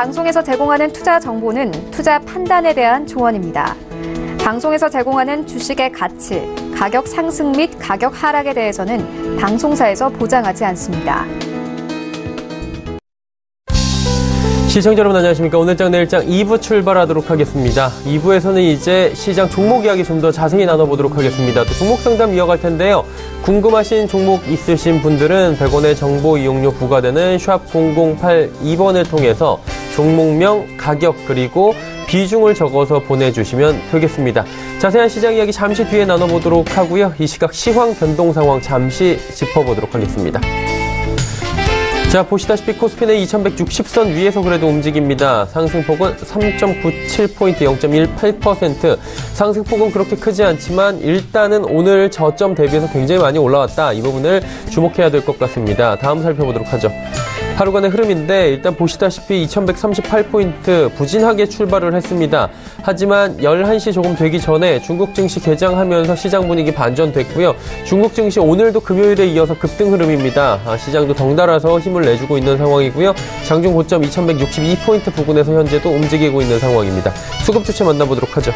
방송에서 제공하는 투자 정보는 투자 판단에 대한 조언입니다. 방송에서 제공하는 주식의 가치, 가격 상승 및 가격 하락에 대해서는 방송사에서 보장하지 않습니다. 시청자 여러분 안녕하십니까. 오늘장 내일장 2부 출발하도록 하겠습니다. 2부에서는 이제 시장 종목 이야기 좀 더 자세히 나눠보도록 하겠습니다. 또 종목 상담 이어갈 텐데요. 궁금하신 종목 있으신 분들은 100원의 정보 이용료 부과되는 샵 0082번을 통해서 종목명, 가격 그리고 비중을 적어서 보내주시면 되겠습니다. 자세한 시장 이야기 잠시 뒤에 나눠보도록 하고요. 이 시각 시황 변동 상황 잠시 짚어보도록 하겠습니다. 자, 보시다시피 코스피는 2160선 위에서 그래도 움직입니다. 상승폭은 3.97포인트 0.18%. 상승폭은 그렇게 크지 않지만 일단은 오늘 저점 대비해서 굉장히 많이 올라왔다. 이 부분을 주목해야 될 것 같습니다. 다음 살펴보도록 하죠. 하루간의 흐름인데 일단 보시다시피 2138포인트 부진하게 출발을 했습니다. 하지만 11시 조금 되기 전에 중국 증시 개장하면서 시장 분위기 반전됐고요. 중국 증시 오늘도 금요일에 이어서 급등 흐름입니다. 시장도 덩달아서 힘을 내주고 있는 상황이고요. 장중 고점 2162포인트 부근에서 현재도 움직이고 있는 상황입니다. 수급 주체 만나보도록 하죠.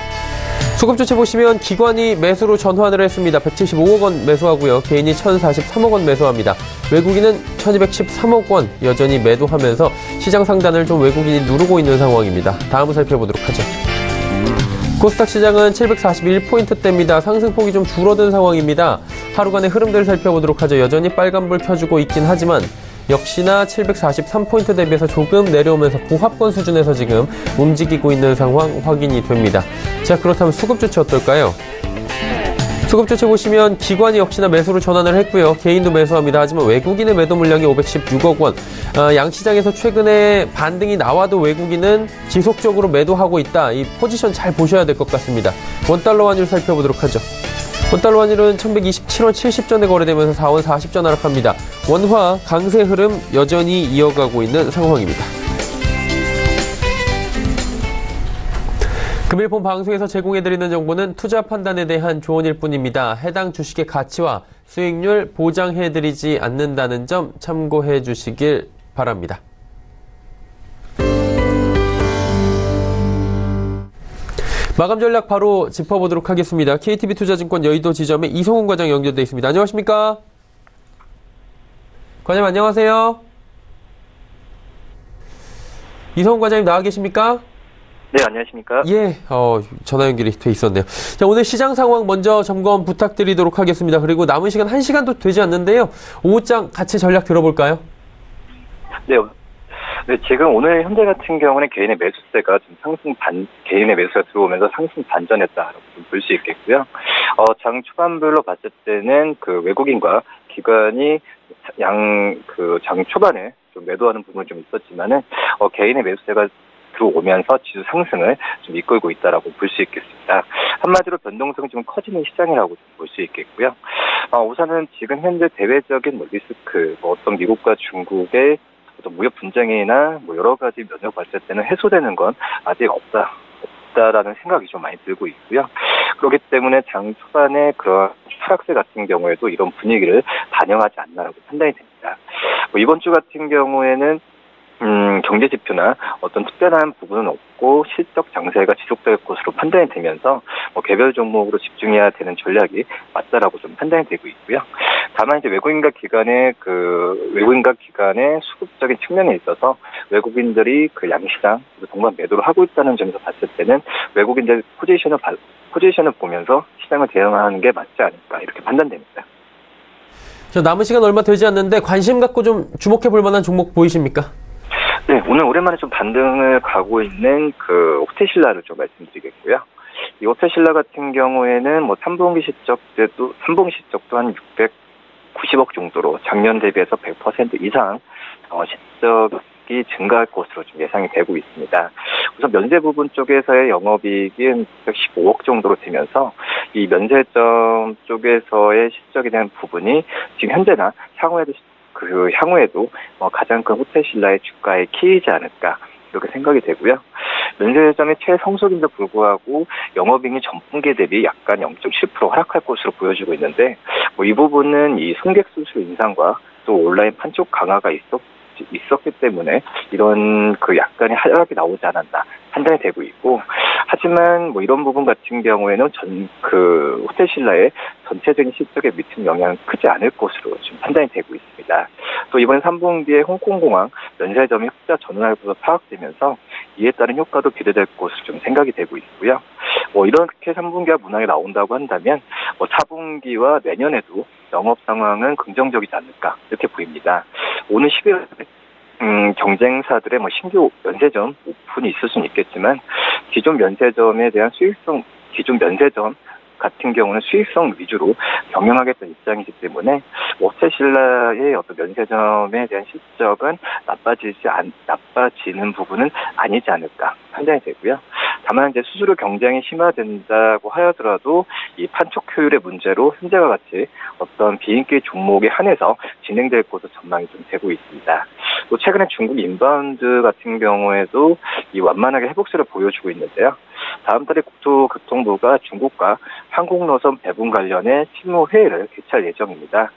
수급 주체 보시면 기관이 매수로 전환을 했습니다. 175억 원 매수하고요. 개인이 1043억 원 매수합니다. 외국인은 1213억 원 여전히 매도하면서 시장 상단을 좀 외국인이 누르고 있는 상황입니다. 다음을 살펴보도록 하죠. 코스닥 시장은 741포인트대입니다. 상승폭이 좀 줄어든 상황입니다. 하루간의 흐름들을 살펴보도록 하죠. 여전히 빨간불 켜주고 있긴 하지만 역시나 743포인트 대비해서 조금 내려오면서 고합권 수준에서 지금 움직이고 있는 상황 확인이 됩니다. 자, 그렇다면 수급 주체 어떨까요? 수급 주체 보시면 기관이 역시나 매수로 전환을 했고요. 개인도 매수합니다. 하지만 외국인의 매도 물량이 516억 원. 양시장에서 최근에 반등이 나와도 외국인은 지속적으로 매도하고 있다. 이 포지션 잘 보셔야 될 것 같습니다. 원달러 환율 살펴보도록 하죠. 원달러 환율은 1127원 70전에 거래되면서 4원 40전 하락합니다. 원화 강세 흐름 여전히 이어가고 있는 상황입니다. 금일 본 방송에서 제공해드리는 정보는 투자 판단에 대한 조언일 뿐입니다. 해당 주식의 가치와 수익률 보장해드리지 않는다는 점 참고해 주시길 바랍니다. 마감 전략 바로 짚어보도록 하겠습니다. KTB투자증권 여의도 지점에 이성훈 과장 연결되어 있습니다. 안녕하십니까? 과장님 안녕하세요. 이성훈 과장님 나와 계십니까? 네, 안녕하십니까? 예, 전화 연결이 돼 있었네요. 자, 오늘 시장 상황 먼저 점검 부탁드리도록 하겠습니다. 그리고 남은 시간 1시간도 되지 않는데요. 오후장 같이 전략 들어볼까요? 네, 지금 오늘 현재 같은 경우는 개인의 매수세가 좀 개인의 매수가 들어오면서 상승 반전했다라고 볼 수 있겠고요. 장 초반별로 봤을 때는 그 외국인과 기관이 장 초반에 좀 매도하는 부분이 좀 있었지만은, 개인의 매수세가 들어오면서 지수 상승을 좀 이끌고 있다라고 볼 수 있겠습니다. 한마디로 변동성이 좀 커지는 시장이라고 볼 수 있겠고요. 우선은 지금 현재 대외적인 리스크, 어떤 미국과 중국의 무역 분쟁이나 여러 가지 면을 봤을 때는 해소되는 건 아직 없다라는 생각이 좀 많이 들고 있고요. 그렇기 때문에 장 초반에 그런 하락세 같은 경우에도 이런 분위기를 반영하지 않나라고 판단이 됩니다. 이번 주 같은 경우에는 경제 지표나 어떤 특별한 부분은 없고 실적 장세가 지속될 것으로 판단이 되면서 개별 종목으로 집중해야 되는 전략이 맞다라고 좀 판단이 되고 있고요. 다만 이제 외국인과 기관의 수급적인 측면에 있어서 외국인들이 그 양시장 동반 매도를 하고 있다는 점에서 봤을 때는 외국인들 포지션을 보면서 시장을 대응하는 게 맞지 않을까 이렇게 판단됩니다. 자, 남은 시간 얼마 되지 않는데 관심 갖고 좀 주목해 볼 만한 종목 보이십니까? 네, 오늘 오랜만에 좀 반등을 가고 있는 그 호텔신라를 좀 말씀드리겠고요. 이 호텔신라 같은 경우에는 3분기 실적도 한 690억 정도로 작년 대비해서 100% 이상 실적이 증가할 것으로 좀 예상이 되고 있습니다. 우선 면세 부분 쪽에서의 영업이익은 115억 정도로 되면서 이 면세점 쪽에서의 실적에 대한 부분이 지금 현재나 향후에도 가장 큰 호텔신라의 주가의 키이지 않을까 이렇게 생각이 되고요. 면세점의 최성수임에도 불구하고 영업이익이 전분기 대비 약간 0.7% 하락할 것으로 보여지고 있는데 이 부분은 이 승객 수수 인상과 또 온라인 판촉 강화가 있었기 때문에 이런 그 약간의 하락이 나오지 않았나 판단이 되고 있고, 하지만 뭐 이런 부분 같은 경우에는 호텔 신라의 전체적인 실적에 미치는 영향은 크지 않을 것으로 지금 판단이 되고 있습니다. 또 이번 3분기에 홍콩공항 면세점이 흑자 전환할 것으로 파악되면서 이에 따른 효과도 기대될 것으로 좀 생각이 되고 있고요. 뭐 이렇게 3분기가 무난하게 나온다고 한다면 4분기와 내년에도 영업 상황은 긍정적이지 않을까 이렇게 보입니다. 오는 11월에 경쟁사들의 신규 면세점 오픈이 있을 수는 있겠지만 기존 면세점에 대한 기존 면세점 같은 경우는 수익성 위주로 경영하겠다는 입장이기 때문에 호텔 신라의 어떤 면세점에 대한 실적은 나빠지는 부분은 아니지 않을까 판단이 되고요. 다만 이제 수수료 경쟁이 심화된다고 하더라도 이 판촉 효율의 문제로 현재와 같이 어떤 비인기 종목에 한해서 진행될 것으로 전망이 좀 되고 있습니다. 또 최근에 중국 인바운드 같은 경우에도 이 완만하게 회복세를 보여주고 있는데요. 다음 달에 국토교통부가 중국과 항공노선 배분 관련해 실무회의를 개최할 예정입니다.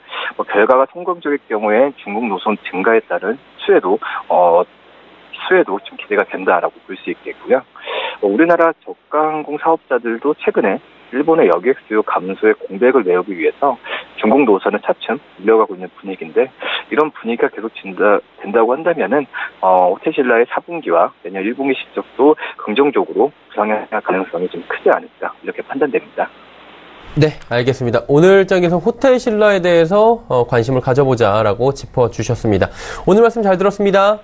결과가 성공적일 경우에 중국 노선 증가에 따른 수혜도 좀 기대가 된다라고 볼 수 있겠고요. 우리나라 저가항공 사업자들도 최근에 일본의 여객 수요 감소에 공백을 메우기 위해서 중국 노선을 차츰 밀려가고 있는 분위기인데, 이런 분위기가 계속 된다고 한다면은 호텔 신라의 4분기와 내년 1분기 실적도 긍정적으로 부상할 가능성이 좀 크지 않을까 이렇게 판단됩니다. 네, 알겠습니다. 오늘 장에서 호텔 신라에 대해서 관심을 가져보자라고 짚어주셨습니다. 오늘 말씀 잘 들었습니다.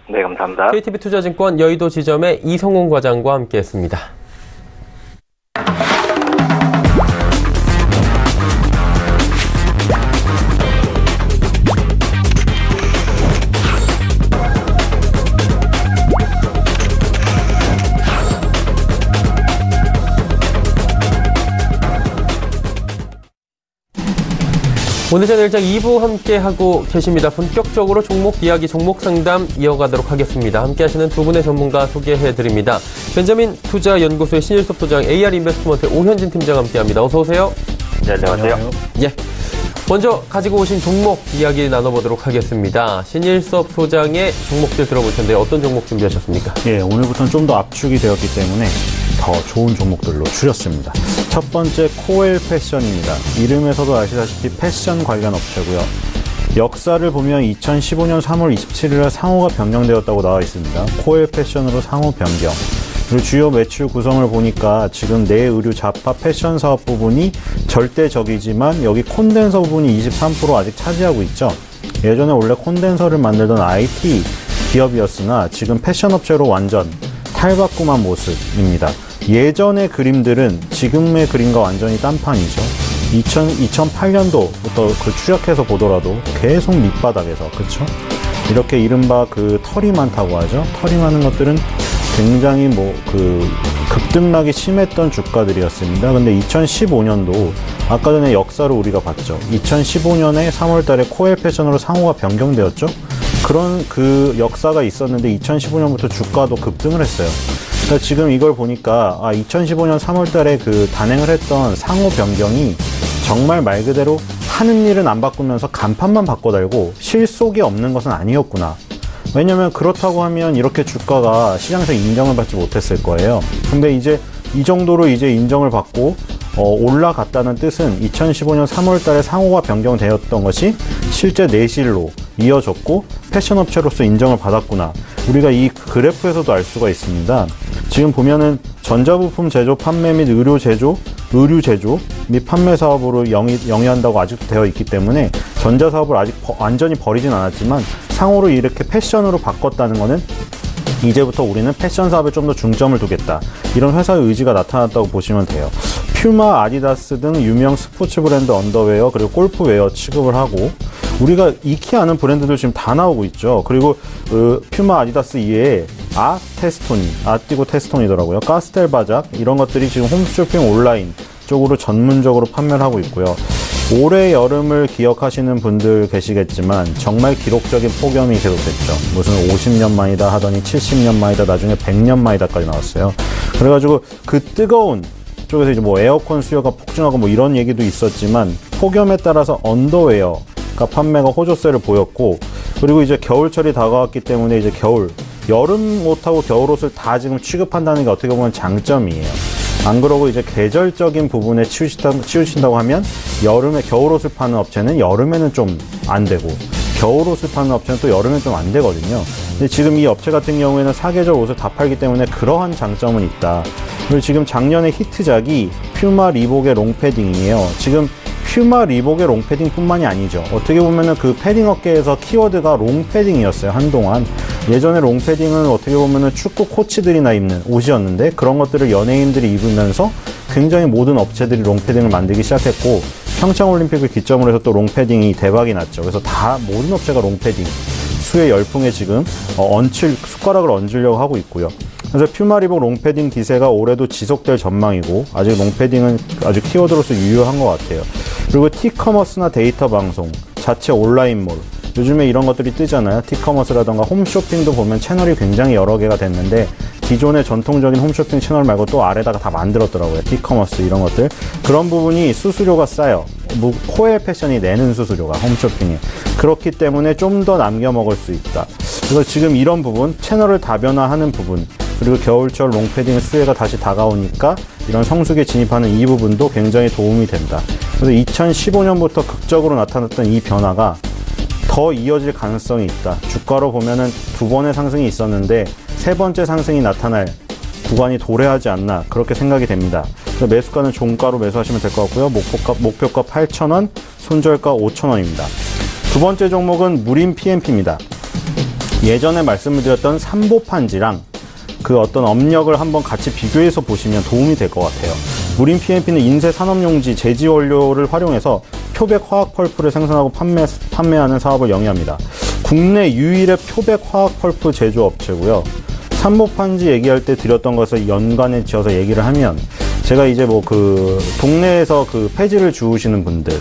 네, 감사합니다. KTB투자증권 여의도 지점의 이성훈 과장과 함께했습니다. 오늘 저는 일장 2부 함께하고 계십니다. 본격적으로 종목 이야기, 종목 상담 이어가도록 하겠습니다. 함께하시는 두 분의 전문가 소개해드립니다. 벤자민 투자연구소의 신일섭 소장, AR 인베스트먼트 오현진 팀장 함께합니다. 어서 오세요. 네, 안녕하세요. 예. 먼저 가지고 오신 종목 이야기 나눠보도록 하겠습니다. 신일섭 소장의 종목들 들어볼 텐데 어떤 종목 준비하셨습니까? 예, 오늘부터는 좀 더 압축이 되었기 때문에 더 좋은 종목들로 줄였습니다. 첫 번째 코엘 패션입니다. 이름에서도 아시다시피 패션 관련 업체고요. 역사를 보면 2015년 3월 27일에 상호가 변경되었다고 나와 있습니다. 코엘 패션으로 상호 변경. 그리고 주요 매출 구성을 보니까 지금 내의류 잡화 패션 사업 부분이 절대적이지만 여기 콘덴서 부분이 23% 아직 차지하고 있죠. 예전에 원래 콘덴서를 만들던 IT 기업이었으나 지금 패션 업체로 완전 탈바꿈한 모습입니다. 예전의 그림들은 지금의 그림과 완전히 딴판이죠. 2008년도부터 그 추적해서 보더라도 계속 밑바닥에서, 그쵸? 이렇게 이른바 그 털이 많다고 하죠. 털이 많은 것들은 굉장히 급등락이 심했던 주가들이었습니다. 근데 2015년도 아까 전에 역사로 우리가 봤죠. 2015년에 3월 달에 코엘 패션으로 상호가 변경되었죠. 그런 그 역사가 있었는데 2015년부터 주가도 급등을 했어요. 그러니까 지금 이걸 보니까 2015년 3월 달에 그 단행을 했던 상호 변경이 정말 말 그대로 하는 일은 안 바꾸면서 간판만 바꿔달고 실속이 없는 것은 아니었구나. 왜냐면 그렇다고 하면 이렇게 주가가 시장에서 인정을 받지 못했을 거예요. 근데 이제 이 정도로 이제 인정을 받고 올라갔다는 뜻은 2015년 3월 달에 상호가 변경되었던 것이 실제 내실로 이어졌고 패션업체로서 인정을 받았구나. 우리가 이 그래프에서도 알 수가 있습니다. 지금 보면은 전자부품 제조, 판매 및 의류 제조 및 판매 사업으로 영위한다고 아직도 되어 있기 때문에 전자 사업을 아직 완전히 버리진 않았지만 상호로 이렇게 패션으로 바꿨다는 것은 이제부터 우리는 패션 사업에 좀 더 중점을 두겠다. 이런 회사의 의지가 나타났다고 보시면 돼요. 퓨마, 아디다스 등 유명 스포츠 브랜드 언더웨어 그리고 골프웨어 취급을 하고 우리가 익히 아는 브랜드들 지금 다 나오고 있죠. 그리고 퓨마, 아디다스 이외에 띄고 테스톤이더라고요. 카스텔바작 이런 것들이 지금 홈쇼핑 온라인 쪽으로 전문적으로 판매를 하고 있고요. 올해 여름을 기억하시는 분들 계시겠지만 정말 기록적인 폭염이 계속됐죠. 무슨 50년 만이다 하더니 70년 만이다, 나중에 100년 만이다까지 나왔어요. 그래가지고 그 뜨거운 쪽에서 이제 에어컨 수요가 폭증하고 이런 얘기도 있었지만 폭염에 따라서 언더웨어 그러니까 판매가 호조세를 보였고, 그리고 이제 겨울철이 다가왔기 때문에 이제 여름 옷하고 겨울 옷을 다 지금 취급한다는 게 어떻게 보면 장점이에요. 안 그러고 이제 계절적인 부분에 치우친다고 하면 겨울 옷을 파는 업체는 여름에는 좀 안 되고, 겨울 옷을 파는 업체는 또 여름엔 좀 안 되거든요. 근데 지금 이 업체 같은 경우에는 사계절 옷을 다 팔기 때문에 그러한 장점은 있다. 그리고 지금 작년에 히트작이 퓨마 리복의 롱패딩이에요. 지금 퓨마 리복의 롱패딩 뿐만이 아니죠. 어떻게 보면은 그 패딩 업계에서 키워드가 롱패딩이었어요, 한동안. 예전에 롱패딩은 어떻게 보면은 축구 코치들이나 입는 옷이었는데, 그런 것들을 연예인들이 입으면서 굉장히 모든 업체들이 롱패딩을 만들기 시작했고, 평창올림픽을 기점으로 해서 또 롱패딩이 대박이 났죠. 그래서 모든 업체가 롱패딩 수의 열풍에 지금 숟가락을 얹으려고 하고 있고요. 그래서 퓨마 리복 롱패딩 기세가 올해도 지속될 전망이고, 아직 롱패딩은 아주 키워드로서 유효한 것 같아요. 그리고 티커머스나 데이터 방송, 자체 온라인몰, 요즘에 이런 것들이 뜨잖아요. 티커머스라던가 홈쇼핑도 보면 채널이 굉장히 여러 개가 됐는데, 기존의 전통적인 홈쇼핑 채널 말고 또 아래다가 다 만들었더라고요. 티커머스 이런 것들. 그런 부분이 수수료가 싸요. 코엘 패션이 내는 수수료가 홈쇼핑에. 그렇기 때문에 좀 더 남겨 먹을 수 있다. 그래서 지금 이런 부분, 채널을 다변화하는 부분, 그리고 겨울철 롱패딩 수혜가 다시 다가오니까 이런 성수기에 진입하는 이 부분도 굉장히 도움이 된다. 그래서 2015년부터 극적으로 나타났던 이 변화가 더 이어질 가능성이 있다. 주가로 보면은 2번의 상승이 있었는데 3번째 상승이 나타날 구간이 도래하지 않나, 그렇게 생각이 됩니다. 매수가는 종가로 매수하시면 될 것 같고요. 목표가 8,000원, 손절가 5,000원입니다. 두 번째 종목은 무림 PMP입니다. 예전에 말씀을 드렸던 삼보판지랑 그 어떤 업력을 한번 같이 비교해서 보시면 도움이 될 것 같아요. 무림 PMP는 인쇄 산업용지 제지 원료를 활용해서 표백 화학 펄프를 생산하고 판매하는 사업을 영위합니다. 국내 유일의 표백 화학 펄프 제조업체고요. 삼보판지 얘기할 때 드렸던 것을 연관에 지어서 얘기를 하면, 제가 이제 동네에서 폐지를 주우시는 분들,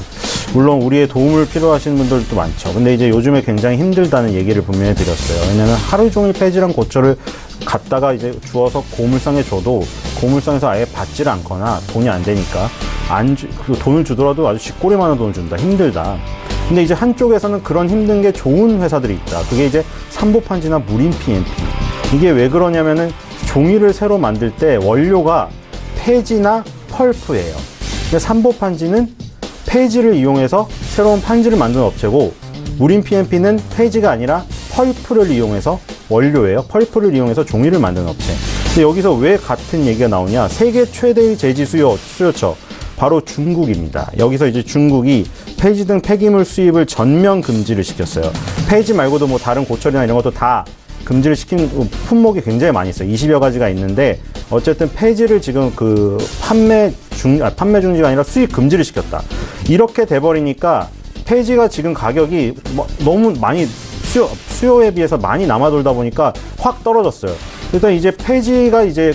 물론 우리의 도움을 필요하시는 분들도 많죠. 근데 이제 요즘에 굉장히 힘들다는 얘기를 분명히 드렸어요. 왜냐면 하루 종일 폐지랑 고철을 갖다가 이제 주워서 고물상에 줘도 고물상에서 아예 받지를 않거나 돈이 안 되니까 돈을 주더라도 아주 쥐꼬리만한 돈을 준다. 힘들다. 근데 이제 한쪽에서는 그런 힘든 게 좋은 회사들이 있다. 그게 이제 삼보판지나 무림 PMP. 이게 왜 그러냐면은 종이를 새로 만들 때 원료가 폐지나 펄프예요. 근데 삼보판지는 폐지를 이용해서 새로운 판지를 만드는 업체고, 무림 PMP는 폐지가 아니라 펄프를 이용해서 원료예요. 펄프를 이용해서 종이를 만드는 업체. 근데 여기서 왜 같은 얘기가 나오냐? 세계 최대의 제지 수요처, 바로 중국입니다. 여기서 이제 중국이 폐지 등 폐기물 수입을 전면 금지를 시켰어요. 폐지 말고도 뭐 다른 고철이나 이런 것도 다 금지를 시킨 품목이 굉장히 많이 있어요. 20여 가지가 있는데, 어쨌든 폐지를 지금 판매 중지가 아니라 수입 금지를 시켰다. 이렇게 돼버리니까 폐지가 지금 가격이 너무 많이 수요에 비해서 많이 남아돌다 보니까 확 떨어졌어요. 일단 이제 폐지가 이제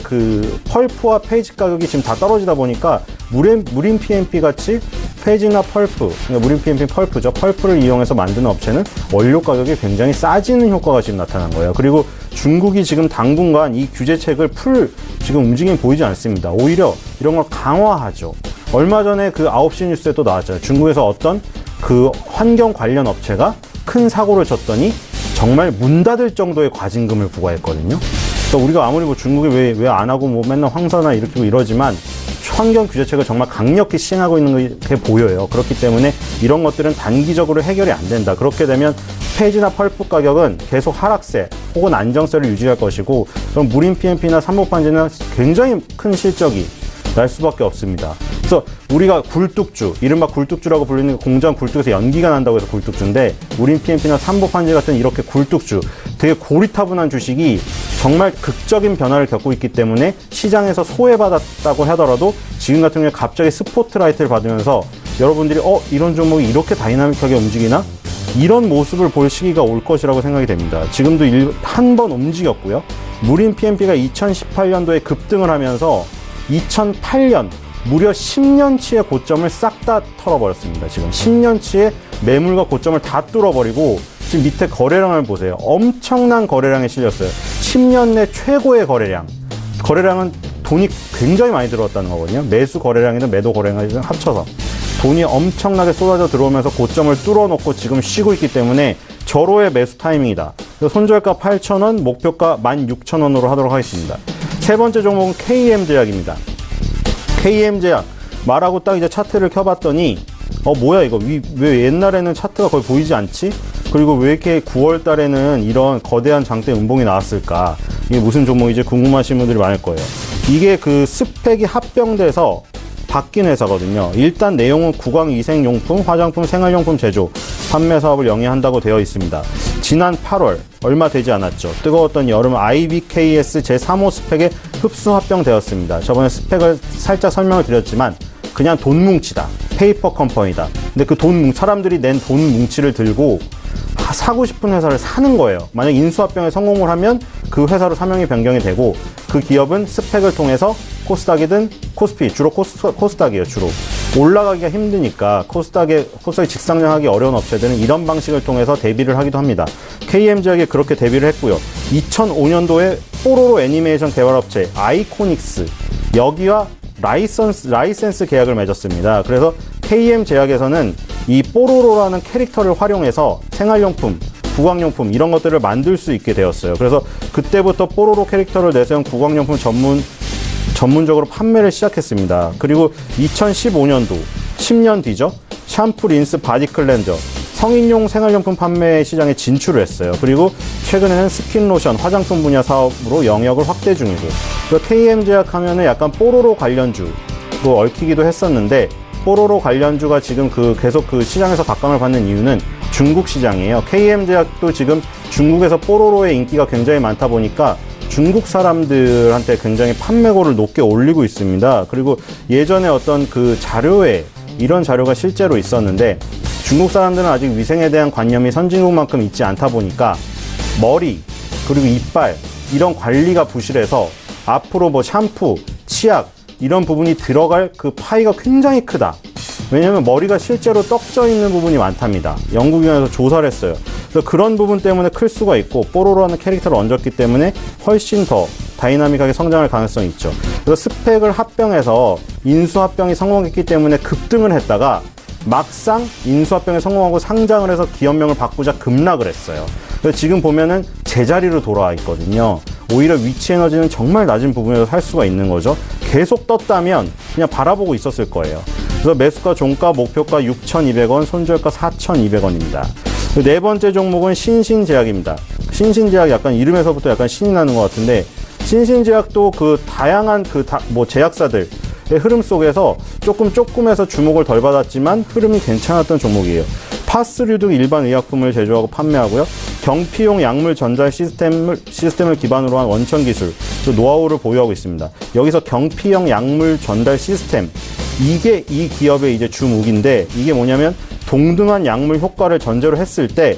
펄프와 폐지 가격이 지금 다 떨어지다 보니까 무림 PMP 같이 폐지나 펄프, 그러니까 무림 PMP 펄프죠. 펄프를 이용해서 만드는 업체는 원료 가격이 굉장히 싸지는 효과가 지금 나타난 거예요. 그리고 중국이 지금 당분간 이 규제책을 지금 움직임이 보이지 않습니다. 오히려 이런 걸 강화하죠. 얼마 전에 9시 뉴스에 또 나왔잖아요. 중국에서 어떤 환경 관련 업체가 큰 사고를 쳤더니 정말 문 닫을 정도의 과징금을 부과했거든요. 그러니까 우리가 아무리 중국이 왜 안 하고 맨날 황사나 일으키고 이러지만, 환경 규제책을 정말 강력히 시행하고 있는 게 보여요. 그렇기 때문에 이런 것들은 단기적으로 해결이 안 된다. 그렇게 되면 폐지나 펄프 가격은 계속 하락세 혹은 안정세를 유지할 것이고, 그럼 무림 PMP나 삼보판지는 굉장히 큰 실적이 날 수밖에 없습니다. 그래서 우리가 굴뚝주, 이른바 굴뚝주라고 불리는 공장 굴뚝에서 연기가 난다고 해서 굴뚝주인데, 무림 PMP나 삼보판지 같은 이렇게 굴뚝주, 되게 고리타분한 주식이 정말 극적인 변화를 겪고 있기 때문에 시장에서 소외받았다고 하더라도 지금 같은 경우에 갑자기 스포트라이트를 받으면서 여러분들이 이런 종목이 이렇게 다이나믹하게 움직이나? 이런 모습을 볼 시기가 올 것이라고 생각이 됩니다. 지금도 한 번 움직였고요. 무림 PMP가 2018년도에 급등을 하면서 2008년 무려 10년치의 고점을 싹 다 털어버렸습니다. 지금 10년치의 매물과 고점을 다 뚫어버리고, 지금 밑에 거래량을 보세요. 엄청난 거래량에 실렸어요. 10년 내 최고의 거래량. 거래량은 돈이 굉장히 많이 들어왔다는 거거든요. 매수 거래량이든 매도 거래량이든 합쳐서 돈이 엄청나게 쏟아져 들어오면서 고점을 뚫어놓고 지금 쉬고 있기 때문에 절호의 매수 타이밍이다. 손절가 8,000원, 목표가 16,000원으로 하도록 하겠습니다. 세 번째 종목은 KM제약입니다. KM제약 말하고 딱 이제 차트를 켜봤더니 뭐야 이거 왜 옛날에는 차트가 거의 보이지 않지? 그리고 왜 이렇게 9월 달에는 이런 거대한 장대 음봉이 나왔을까? 이게 무슨 종목이지? 궁금하신 분들이 많을 거예요. 이게 그 스펙이 합병돼서 바뀐 회사거든요. 일단 내용은 구강위생용품, 화장품, 생활용품 제조, 판매 사업을 영위한다고 되어 있습니다. 지난 8월, 얼마 되지 않았죠. 뜨거웠던 여름 IBKS 제3호 스펙에 흡수 합병되었습니다. 저번에 스펙을 살짝 설명을 드렸지만 그냥 돈 뭉치다. 페이퍼 컴퍼니다. 근데 그 사람들이 낸 돈 뭉치를 들고 사고 싶은 회사를 사는 거예요. 만약 인수합병에 성공을 하면 그 회사로 사명이 변경이 되고 그 기업은 스펙을 통해서 코스닥이든 코스피, 주로 코스닥이에요, 주로. 올라가기가 힘드니까 코스닥이 직상장하기 어려운 업체들은 이런 방식을 통해서 대비를 하기도 합니다. KM제약이 그렇게 대비를 했고요. 2005년도에 뽀로로 애니메이션 개발업체 아이코닉스, 여기와 라이센스 계약을 맺었습니다. 그래서 KM제약에서는 이 뽀로로라는 캐릭터를 활용해서 생활용품, 구강용품 이런 것들을 만들 수 있게 되었어요. 그래서 그때부터 뽀로로 캐릭터를 내세운 구강용품 전문적으로 판매를 시작했습니다. 그리고 2015년도 10년 뒤죠. 샴푸, 린스, 바디 클렌저 성인용 생활용품 판매 시장에 진출을 했어요. 그리고 최근에는 스킨 로션, 화장품 분야 사업으로 영역을 확대 중이고요. KM제약 하면은 약간 뽀로로 관련주로 얽히기도 했었는데 뽀로로 관련주가 지금 계속 시장에서 각광을 받는 이유는 중국 시장이에요. KM제약도 지금 중국에서 뽀로로의 인기가 굉장히 많다 보니까 중국 사람들한테 굉장히 판매고를 높게 올리고 있습니다. 그리고 예전에 어떤 자료에 이런 자료가 실제로 있었는데 중국 사람들은 아직 위생에 대한 관념이 선진국만큼 있지 않다 보니까 머리 그리고 이빨 이런 관리가 부실해서 앞으로 샴푸, 치약 이런 부분이 들어갈 그 파이가 굉장히 크다. 왜냐하면 머리가 실제로 떡져 있는 부분이 많답니다. 연구기관에서 조사를 했어요. 그래서 그런 부분 때문에 클 수가 있고 뽀로로라는 캐릭터를 얹었기 때문에 훨씬 더 다이나믹하게 성장할 가능성이 있죠. 그래서 스펙을 합병해서 인수합병이 성공했기 때문에 급등을 했다가 막상 인수합병에 성공하고 상장을 해서 기업명을 바꾸자 급락을 했어요. 그래서 지금 보면은 제자리로 돌아와 있거든요. 오히려 위치 에너지는 정말 낮은 부분에서 살 수가 있는 거죠. 계속 떴다면 그냥 바라보고 있었을 거예요. 그래서 매수가, 종가, 목표가 6,200원, 손절가 4,200원입니다. 네 번째 종목은 신신제약입니다. 신신제약 약간 이름에서부터 약간 신이 나는 것 같은데 신신제약도 다양한 제약사들의 흐름 속에서 조금해서 주목을 덜 받았지만 흐름이 괜찮았던 종목이에요. 파스류 등 일반 의약품을 제조하고 판매하고요. 경피용 약물 전달 시스템을 기반으로 한 원천 기술, 노하우를 보유하고 있습니다. 여기서 경피용 약물 전달 시스템, 이게 이 기업의 이제 주목인데 이게 뭐냐면 동등한 약물 효과를 전제로 했을 때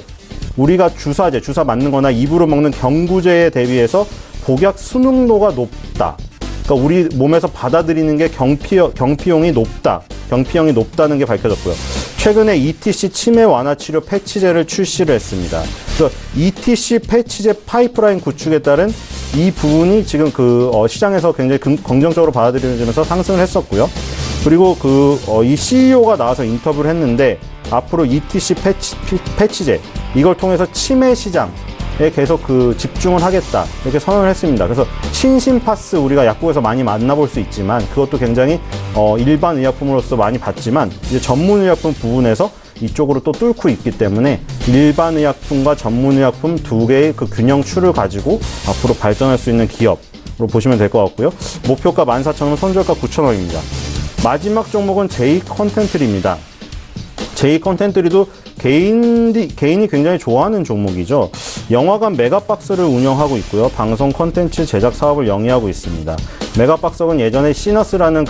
우리가 주사 맞는 거나 입으로 먹는 경구제에 대비해서 복약 수능도가 높다. 그러니까 우리 몸에서 받아들이는 게 경피용이 높다는 게 밝혀졌고요. 최근에 ETC 치매 완화 치료 패치제를 출시를 했습니다. 그래서 ETC 패치제 파이프라인 구축에 따른 이 부분이 지금 시장에서 굉장히 긍정적으로 받아들여지면서 상승을 했었고요. 그리고 이 CEO가 나와서 인터뷰를 했는데 앞으로 ETC 패치제 이걸 통해서 치매 시장에 계속 집중을 하겠다 이렇게 선언을 했습니다. 그래서 신신파스 우리가 약국에서 많이 만나볼 수 있지만 그것도 굉장히 일반 의약품으로서 많이 봤지만 이제 전문 의약품 부분에서 이쪽으로 또 뚫고 있기 때문에 일반 의약품과 전문 의약품 두 개의 균형추를 가지고 앞으로 발전할 수 있는 기업으로 보시면 될 것 같고요. 목표가 14,000원, 손절가 9,000원입니다. 마지막 종목은 제이컨텐트리입니다. 제이컨텐트리도 개인이 굉장히 좋아하는 종목이죠. 영화관 메가박스를 운영하고 있고요. 방송 콘텐츠 제작 사업을 영위하고 있습니다. 메가박스는 예전에 시너스라는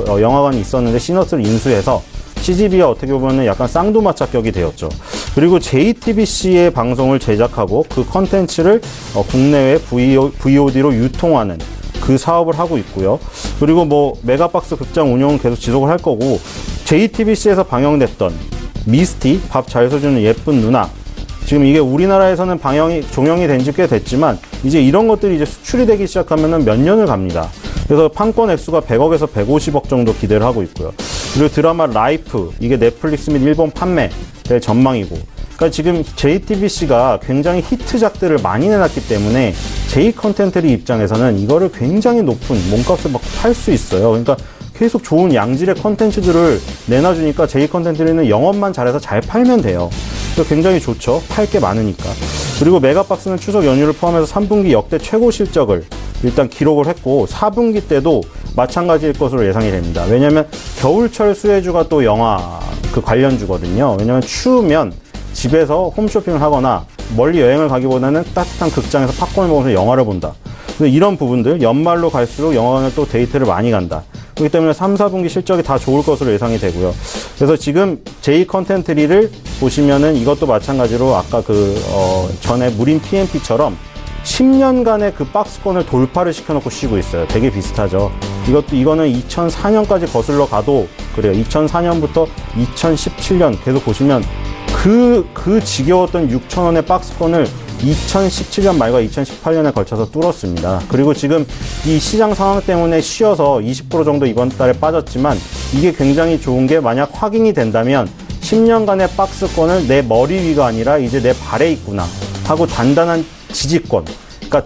영화관이 있었는데 시너스를 인수해서 CGV와 어떻게 보면 약간 쌍두마차격이 되었죠. 그리고 JTBC의 방송을 제작하고 그 콘텐츠를 국내외 VOD로 유통하는 그 사업을 하고 있고요. 그리고 메가박스 극장 운영은 계속 지속을 할 거고 JTBC에서 방영됐던 미스티, 밥 잘 서주는 예쁜 누나. 지금 이게 우리나라에서는 종영이 된 지 꽤 됐지만 이제 이런 것들이 이제 수출이 되기 시작하면은 몇 년을 갑니다. 그래서 판권 액수가 100억에서 150억 정도 기대를 하고 있고요. 그리고 드라마 라이프, 이게 넷플릭스 및 일본 판매될 전망이고, 그러니까 지금 JTBC가 굉장히 히트작들을 많이 내놨기 때문에 J컨텐트리 입장에서는 이거를 굉장히 높은 몸값을 막 팔 수 있어요. 그러니까 계속 좋은 양질의 컨텐츠들을 내놔주니까 J컨텐트리는 영업만 잘해서 잘 팔면 돼요. 그래서 굉장히 좋죠. 팔 게 많으니까. 그리고 메가박스는 추석 연휴를 포함해서 3분기 역대 최고 실적을 일단 기록을 했고 4분기 때도 마찬가지일 것으로 예상이 됩니다. 왜냐하면 겨울철 수혜주가 또 영화 그 관련주거든요. 왜냐하면 추우면 집에서 홈쇼핑을 하거나 멀리 여행을 가기보다는 따뜻한 극장에서 팝콘을 먹으면서 영화를 본다. 그래서 이런 부분들 연말로 갈수록 영화관을 또 데이트를 많이 간다. 그렇기 때문에 3, 4분기 실적이 다 좋을 것으로 예상이 되고요. 그래서 지금 J컨텐트리를 보시면은 이것도 마찬가지로 아까 전에 무림 PMP처럼 10년간의 그 박스권을 돌파를 시켜놓고 쉬고 있어요. 되게 비슷하죠. 이거는 2004년까지 거슬러 가도 그래요. 2004년부터 2017년 계속 보시면 그 지겨웠던 6,000원의 박스권을 2017년 말과 2018년에 걸쳐서 뚫었습니다. 그리고 지금 이 시장 상황 때문에 쉬어서 20% 정도 이번 달에 빠졌지만 이게 굉장히 좋은 게 만약 확인이 된다면 10년간의 박스권을 내 머리 위가 아니라 이제 내 발에 있구나 하고 단단한 지지권. 그러니까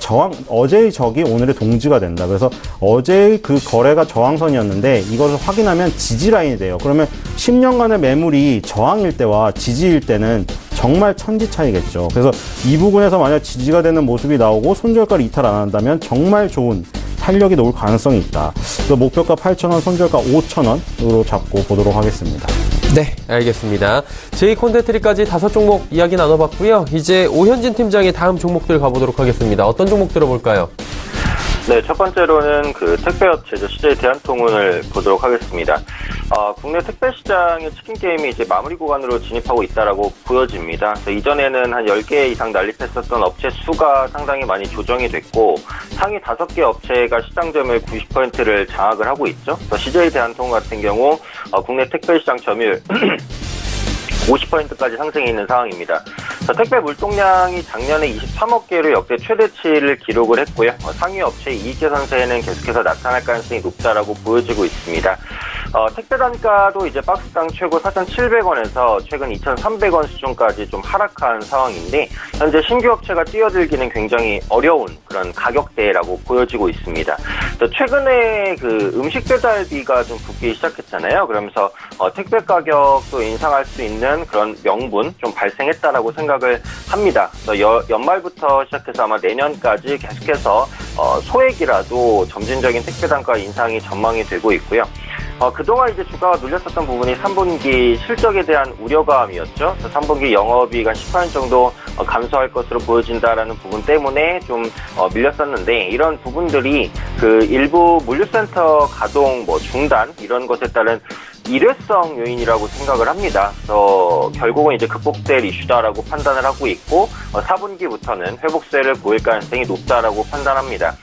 어제의 적이 오늘의 동지가 된다. 그래서 어제의 그 거래가 저항선이었는데 이것을 확인하면 지지 라인이 돼요. 그러면 10년간의 매물이 저항일 때와 지지일 때는 정말 천지 차이겠죠. 그래서 이 부분에서 만약 지지가 되는 모습이 나오고 손절가를 이탈 안 한다면 정말 좋은 탄력이 나올 가능성이 있다. 그래서 목표가 8,000원, 손절가 5,000원으로 잡고 보도록 하겠습니다. 네, 알겠습니다. J콘텐트리까지 5종목 이야기 나눠봤고요. 이제 오현진 팀장의 다음 종목들 가보도록 하겠습니다. 어떤 종목 들어볼까요? 네, 첫 번째로는 그 택배업체죠. CJ 대한통운을 보도록 하겠습니다. 국내 택배 시장의 치킨 게임이 이제 마무리 구간으로 진입하고 있다라고 보여집니다. 그래서 이전에는 한 10개 이상 난립했었던 업체 수가 상당히 많이 조정이 됐고 상위 5개 업체가 시장 점유율 90%를 장악을 하고 있죠. 그래서 CJ 대한통운 같은 경우 국내 택배 시장 점유율 50%까지 상승해 있는 상황입니다. 택배 물동량이 작년에 23억 개로 역대 최대치를 기록을 했고요. 상위 업체의 이익 개선세는 계속해서 나타날 가능성이 높다라고 보여지고 있습니다. 택배 단가도 이제 박스당 최고 4,700원에서 최근 2,300원 수준까지 좀 하락한 상황인데 현재 신규 업체가 뛰어들기는 굉장히 어려운 그런 가격대라고 보여지고 있습니다. 최근에 그 음식 배달비가 좀 붙기 시작했잖아요. 그러면서 택배 가격도 인상할 수 있는 그런 명분 좀 발생했다라고 생각을 합니다. 연말부터 시작해서 아마 내년까지 계속해서 소액이라도 점진적인 택배 단가 인상이 전망이 되고 있고요. 그동안 이제 주가가 눌렸었던 부분이 3분기 실적에 대한 우려감이었죠. 3분기 영업이익 한 10% 정도 감소할 것으로 보여진다라는 부분 때문에 좀 밀렸었는데 이런 부분들이 그 일부 물류센터 가동 중단 이런 것에 따른 일회성 요인이라고 생각을 합니다. 그래서 결국은 이제 극복될 이슈다라고 판단을 하고 있고 4분기부터는 회복세를 보일 가능성이 높다라고 판단합니다.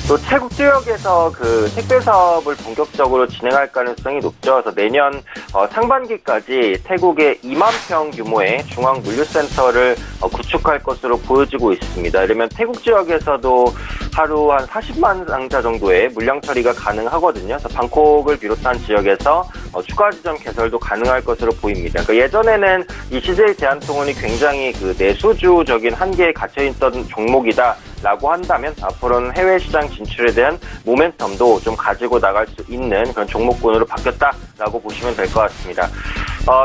또 태국 지역에서 그 택배 사업을 본격적으로 진행할 가능성이 높죠. 그래서 내년 상반기까지 태국의 2만 평 규모의 중앙 물류센터를 구축할 것으로 보여지고 있습니다. 이러면 태국 지역에서도 하루 한 40만 상자 정도의 물량 처리가 가능하거든요. 그래서 방콕을 비롯한 지역에서 추가 지점 개설도 가능할 것으로 보입니다. 그러니까 예전에는 이 CJ 대한통운이 굉장히 그 내수주적인 한계에 갇혀있던 종목이다라고 한다면 앞으로는 해외 시장 진출에 대한 모멘텀도 좀 가지고 나갈 수 있는 그런 종목군으로 바뀌었다라고 보시면 될 것 같습니다.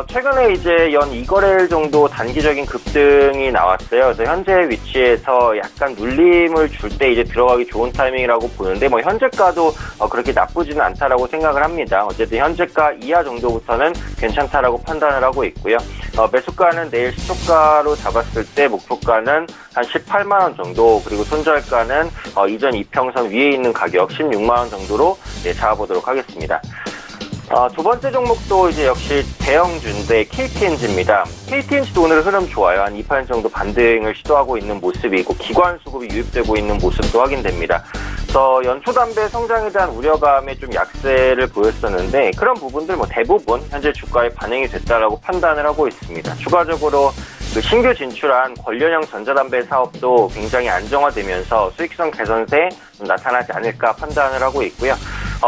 최근에 이제 연 2거래일 정도 단기적인 급등이 나왔어요. 그래서 현재 위치에서 약간 눌림을 줄 때 이제 들어가기 좋은 타이밍이라고 보는데 현재가도 그렇게 나쁘지는 않다라고 생각을 합니다. 어쨌든 현재가 이하 정도부터는 괜찮다라고 판단을 하고 있고요. 매수가는 내일 시초가로 잡았을 때 목표가는 한 18만 원 정도, 그리고 손절가는 이전 이평선 위에 있는 가격 16만 원 정도로 잡아보도록 하겠습니다. 두 번째 종목도 이제 역시 대형주인데 KTNG입니다. KTNG도 오늘 흐름 좋아요. 한 2% 정도 반등을 시도하고 있는 모습이고 기관 수급이 유입되고 있는 모습도 확인됩니다. 그래서 연초 담배 성장에 대한 우려감에 좀 약세를 보였었는데 그런 부분들 대부분 현재 주가에 반영이 됐다라고 판단을 하고 있습니다. 추가적으로 그 신규 진출한 관련형 전자담배 사업도 굉장히 안정화되면서 수익성 개선세 좀 나타나지 않을까 판단을 하고 있고요.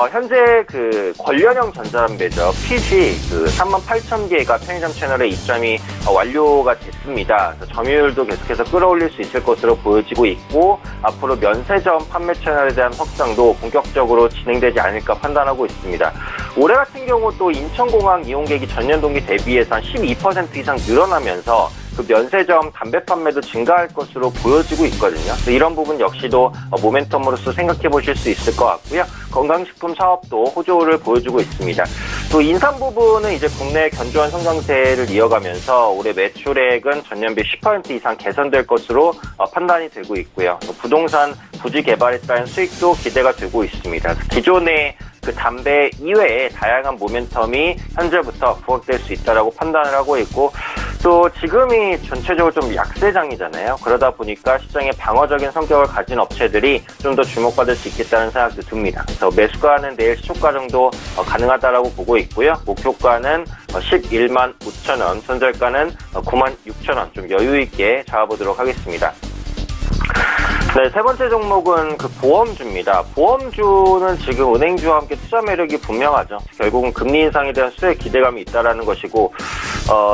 현재 그 관련형 전자담배죠. PG 38,000개가 편의점 채널에 입점이 완료가 됐습니다. 점유율도 계속해서 끌어올릴 수 있을 것으로 보여지고 있고 앞으로 면세점 판매 채널에 대한 확장도 본격적으로 진행되지 않을까 판단하고 있습니다. 올해 같은 경우 또 인천공항 이용객이 전년 동기 대비해서 한 12% 이상 늘어나면서 그 면세점 담배 판매도 증가할 것으로 보여지고 있거든요. 이런 부분 역시도 모멘텀으로서 생각해 보실 수 있을 것 같고요. 건강식품 사업도 호조를 보여주고 있습니다. 또 인삼 부분은 이제 국내 견조한 성장세를 이어가면서 올해 매출액은 전년 대비 10% 이상 개선될 것으로 판단이 되고 있고요. 또 부동산 부지 개발에 따른 수익도 기대가 되고 있습니다. 기존의 그 담배 이외에 다양한 모멘텀이 현재부터 부각될 수 있다라고 판단을 하고 있고 또 지금이 전체적으로 좀 약세장이잖아요. 그러다 보니까 시장에 방어적인 성격을 가진 업체들이 좀 더 주목받을 수 있겠다는 생각도 듭니다. 그래서 매수가는 내일 시초가 정도 가능하다라고 보고 있고요. 목표가는 11만 5천 원, 손절가는 9만 6천 원 좀 여유 있게 잡아보도록 하겠습니다. 네, 세 번째 종목은 그 보험주입니다. 보험주는 지금 은행주와 함께 투자 매력이 분명하죠. 결국은 금리 인상에 대한 수혜 기대감이 있다라는 것이고,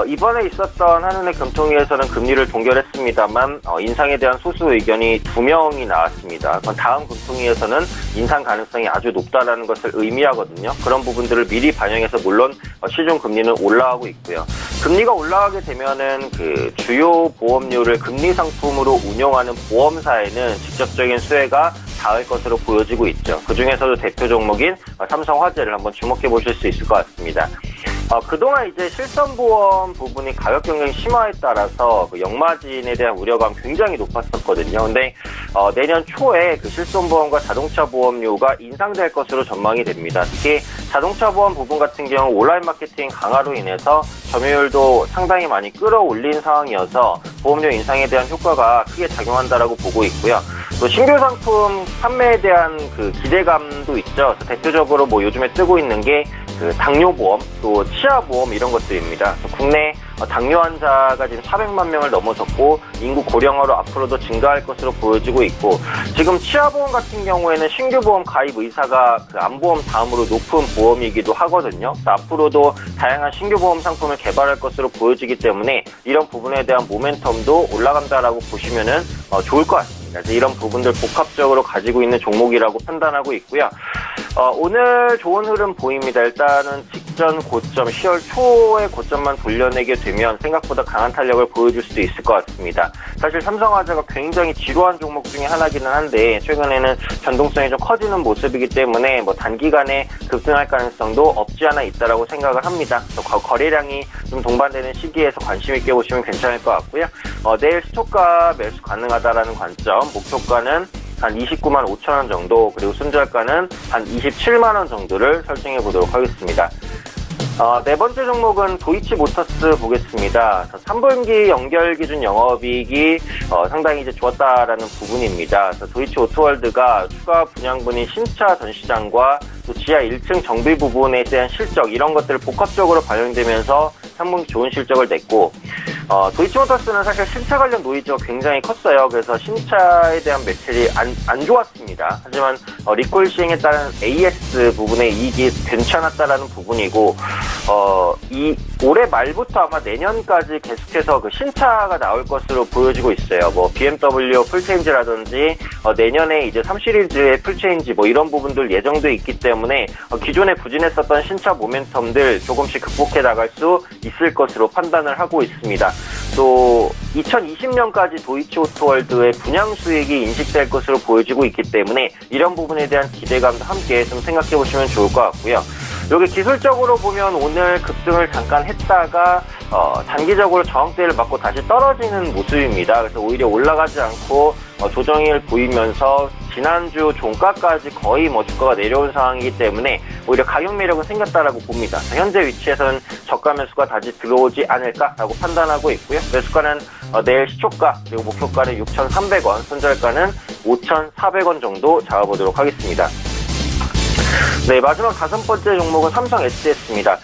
이번에 있었던 한은의 금통위에서는 금리를 동결했습니다만, 인상에 대한 소수 의견이 2명이 나왔습니다. 다음 금통위에서는 인상 가능성이 아주 높다라는 것을 의미하거든요. 그런 부분들을 미리 반영해서 물론 시중 금리는 올라가고 있고요. 금리가 올라가게 되면은 그 주요 보험료를 금리 상품으로 운용하는 보험사에는 직접적인 수혜가 닿을 것으로 보여지고 있죠. 그 중에서도 대표 종목인 삼성화재를 한번 주목해 보실 수 있을 것 같습니다. 그동안 이제 실손보험 부분이 가격 경쟁 심화에 따라서 그 역마진에 대한 우려감 굉장히 높았었거든요. 근데 내년 초에 그 실손보험과 자동차 보험료가 인상될 것으로 전망이 됩니다. 특히 자동차 보험 부분 같은 경우 온라인 마케팅 강화로 인해서 점유율도 상당히 많이 끌어올린 상황이어서 보험료 인상에 대한 효과가 크게 작용한다라고 보고 있고요. 또 신규 상품 판매에 대한 그 기대감도 있죠. 그래서 대표적으로 뭐 요즘에 뜨고 있는 게 그 당뇨보험, 또 치아보험 이런 것들입니다. 국내 당뇨 환자가 지금 400만 명을 넘어섰고 인구 고령화로 앞으로도 증가할 것으로 보여지고 있고 지금 치아보험 같은 경우에는 신규 보험 가입 의사가 그 암보험 다음으로 높은 보험이기도 하거든요. 앞으로도 다양한 신규 보험 상품을 개발할 것으로 보여지기 때문에 이런 부분에 대한 모멘텀도 올라간다라고 보시면은 좋을 것 같습니다. 그래서 이런 부분들 복합적으로 가지고 있는 종목이라고 판단하고 있고요. 오늘 좋은 흐름 보입니다. 일단은 직전 고점 10월 초의 고점만 돌려내게 되면 생각보다 강한 탄력을 보여줄 수도 있을 것 같습니다. 사실 삼성화재가 굉장히 지루한 종목 중에 하나기는 한데 최근에는 변동성이 좀 커지는 모습이기 때문에 뭐 단기간에 급등할 가능성도 없지 않아 있다라고 생각을 합니다. 거래량이 좀 동반되는 시기에서 관심 있게 보시면 괜찮을 것 같고요. 내일 시초가 매수 가능하다라는 관점, 목표가는 한 29만 5천 원 정도, 그리고 손절가는 한 27만 원 정도를 설정해 보도록 하겠습니다. 네 번째 종목은 도이치모터스 보겠습니다. 3분기 연결 기준 영업이익이 상당히 이제 좋았다라는 부분입니다. 그래서 도이치오토월드가 추가 분양분인 신차 전시장과 또 지하 1층 정비 부분에 대한 실적 이런 것들을 복합적으로 반영되면서 3분기 좋은 실적을 냈고 도이치모터스는 사실 신차 관련 노이즈가 굉장히 컸어요. 그래서 신차에 대한 매출이 안 좋았습니다. 하지만 리콜 시행에 따른 AS 부분의 이익이 괜찮았다라는 부분이고 이 올해 말부터 아마 내년까지 계속해서 그 신차가 나올 것으로 보여지고 있어요. 뭐 BMW 풀체인지라든지 내년에 이제 3시리즈의 풀체인지 뭐 이런 부분들 예정돼 있기 때문에 기존에 부진했었던 신차 모멘텀들 조금씩 극복해 나갈 수 있을 것으로 판단을 하고 있습니다. 또 2020년까지 도이치오토월드의 분양 수익이 인식될 것으로 보여지고 있기 때문에 이런 부분에 대한 기대감도 함께 좀 생각해 보시면 좋을 것 같고요. 여기 기술적으로 보면 오늘 급등을 잠깐 했다가 단기적으로 저항대를 맞고 다시 떨어지는 모습입니다. 그래서 오히려 올라가지 않고 조정을 보이면서 지난주 종가까지 거의 주가가 내려온 상황이기 때문에 오히려 가격 매력은 생겼다라고 봅니다. 현재 위치에서는 저가 매수가 다시 들어오지 않을까라고 판단하고 있고요. 매수가는 내일 시초가 그리고 목표가는 6,300원, 손절가는 5,400원 정도 잡아보도록 하겠습니다. 네, 마지막 다섯 번째 종목은 삼성 SDS입니다.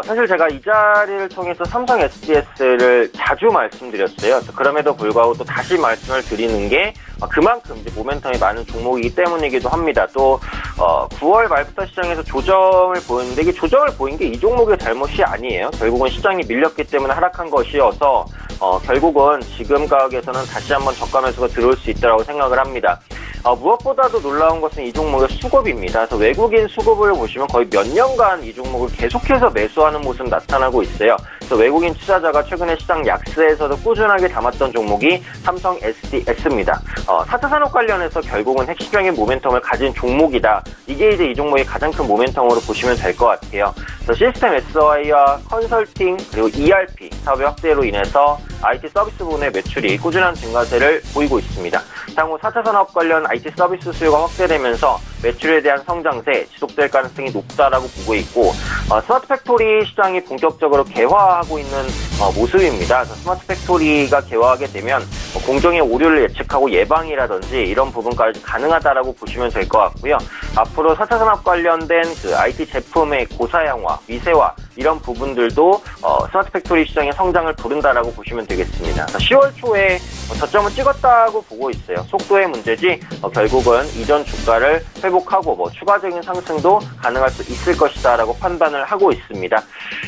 사실 제가 이 자리를 통해서 삼성 SDS를 자주 말씀드렸어요. 그럼에도 불구하고 또 다시 말씀을 드리는 게 그만큼 이제 모멘텀이 많은 종목이기 때문이기도 합니다. 또 9월 말부터 시장에서 조정을 보였는데 이게 조정을 보인 게 이 종목의 잘못이 아니에요. 결국은 시장이 밀렸기 때문에 하락한 것이어서 결국은 지금 가격에서는 다시 한번 저가 매수가 들어올 수 있다고 생각을 합니다. 무엇보다도 놀라운 것은 이 종목의 수급입니다. 그래서 외국인 수급을 보시면 거의 몇 년간 이 종목을 계속해서 매수하는 모습 나타나고 있어요. 그래서 외국인 투자자가 최근에 시장 약세에서도 꾸준하게 담았던 종목이 삼성 SDX입니다. 4차 산업 관련해서 결국은 핵심적인 모멘텀을 가진 종목이다. 이게 이제 이 종목의 가장 큰 모멘텀으로 보시면 될 것 같아요. 그래서 시스템 SI와 컨설팅 그리고 ERP 사업의 확대로 인해서 IT 서비스 부분의 매출이 꾸준한 증가세를 보이고 있습니다. 향후 4차 산업 관련 IT 서비스 수요가 확대되면서 매출에 대한 성장세 지속될 가능성이 높다라고 보고 있고 스마트 팩토리 시장이 본격적으로 개화하고 있는 모습입니다. 스마트 팩토리가 개화하게 되면 공정의 오류를 예측하고 예방이라든지 이런 부분까지 가능하다라고 보시면 될 것 같고요. 앞으로 4차 산업 관련된 그 IT 제품의 고사양화, 미세화 이런 부분들도 스마트 팩토리 시장의 성장을 부른다라고 보시면 되겠습니다. 10월 초에 저점을 찍었다고 보고 있어요. 속도의 문제지 결국은 이전 주가를 회복하고 추가적인 상승도 가능할 수 있을 것이다라고 판단을 하고 있습니다.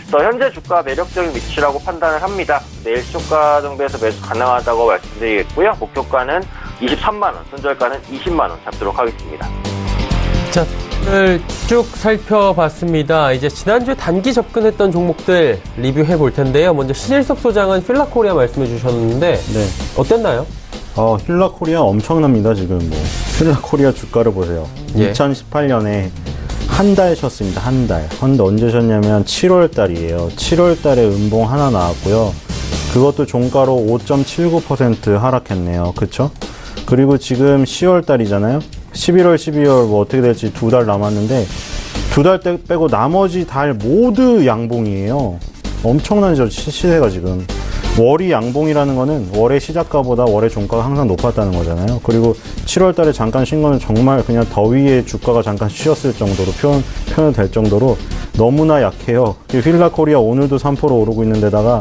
그래서 현재 주가 매력적인 위치라고 판단을 합니다. 내일 시초가 정도에서 매수 가능하다고 말씀드리겠고요. 목표가는 23만 원, 손절가는 20만 원 잡도록 하겠습니다. 자, 오늘 쭉 살펴봤습니다. 이제 지난주에 단기 접근했던 종목들 리뷰해 볼 텐데요. 먼저 신일섭 소장은 필라코리아 말씀해 주셨는데 네. 어땠나요? 힐라코리아 엄청납니다. 지금 힐라코리아 주가를 보세요. 예. 2018년에 한 달 쉬었습니다. 한 달. 근데 언제 쉬었냐면 7월 달이에요. 7월 달에 음봉 하나 나왔고요. 그것도 종가로 5.79% 하락했네요. 그쵸? 그리고 지금 10월 달이잖아요. 11월, 12월 어떻게 될지 2달 남았는데 2달 빼고 나머지 달 모두 양봉이에요. 엄청난 시세가 지금. 월이 양봉이라는 거는 월의 시작가보다 월의 종가가 항상 높았다는 거잖아요. 그리고 7월 달에 잠깐 쉰 거는 정말 그냥 더위에 주가가 잠깐 쉬었을 정도로 표현될 정도로 너무나 약해요. 힐라코리아 오늘도 3% 오르고 있는 데다가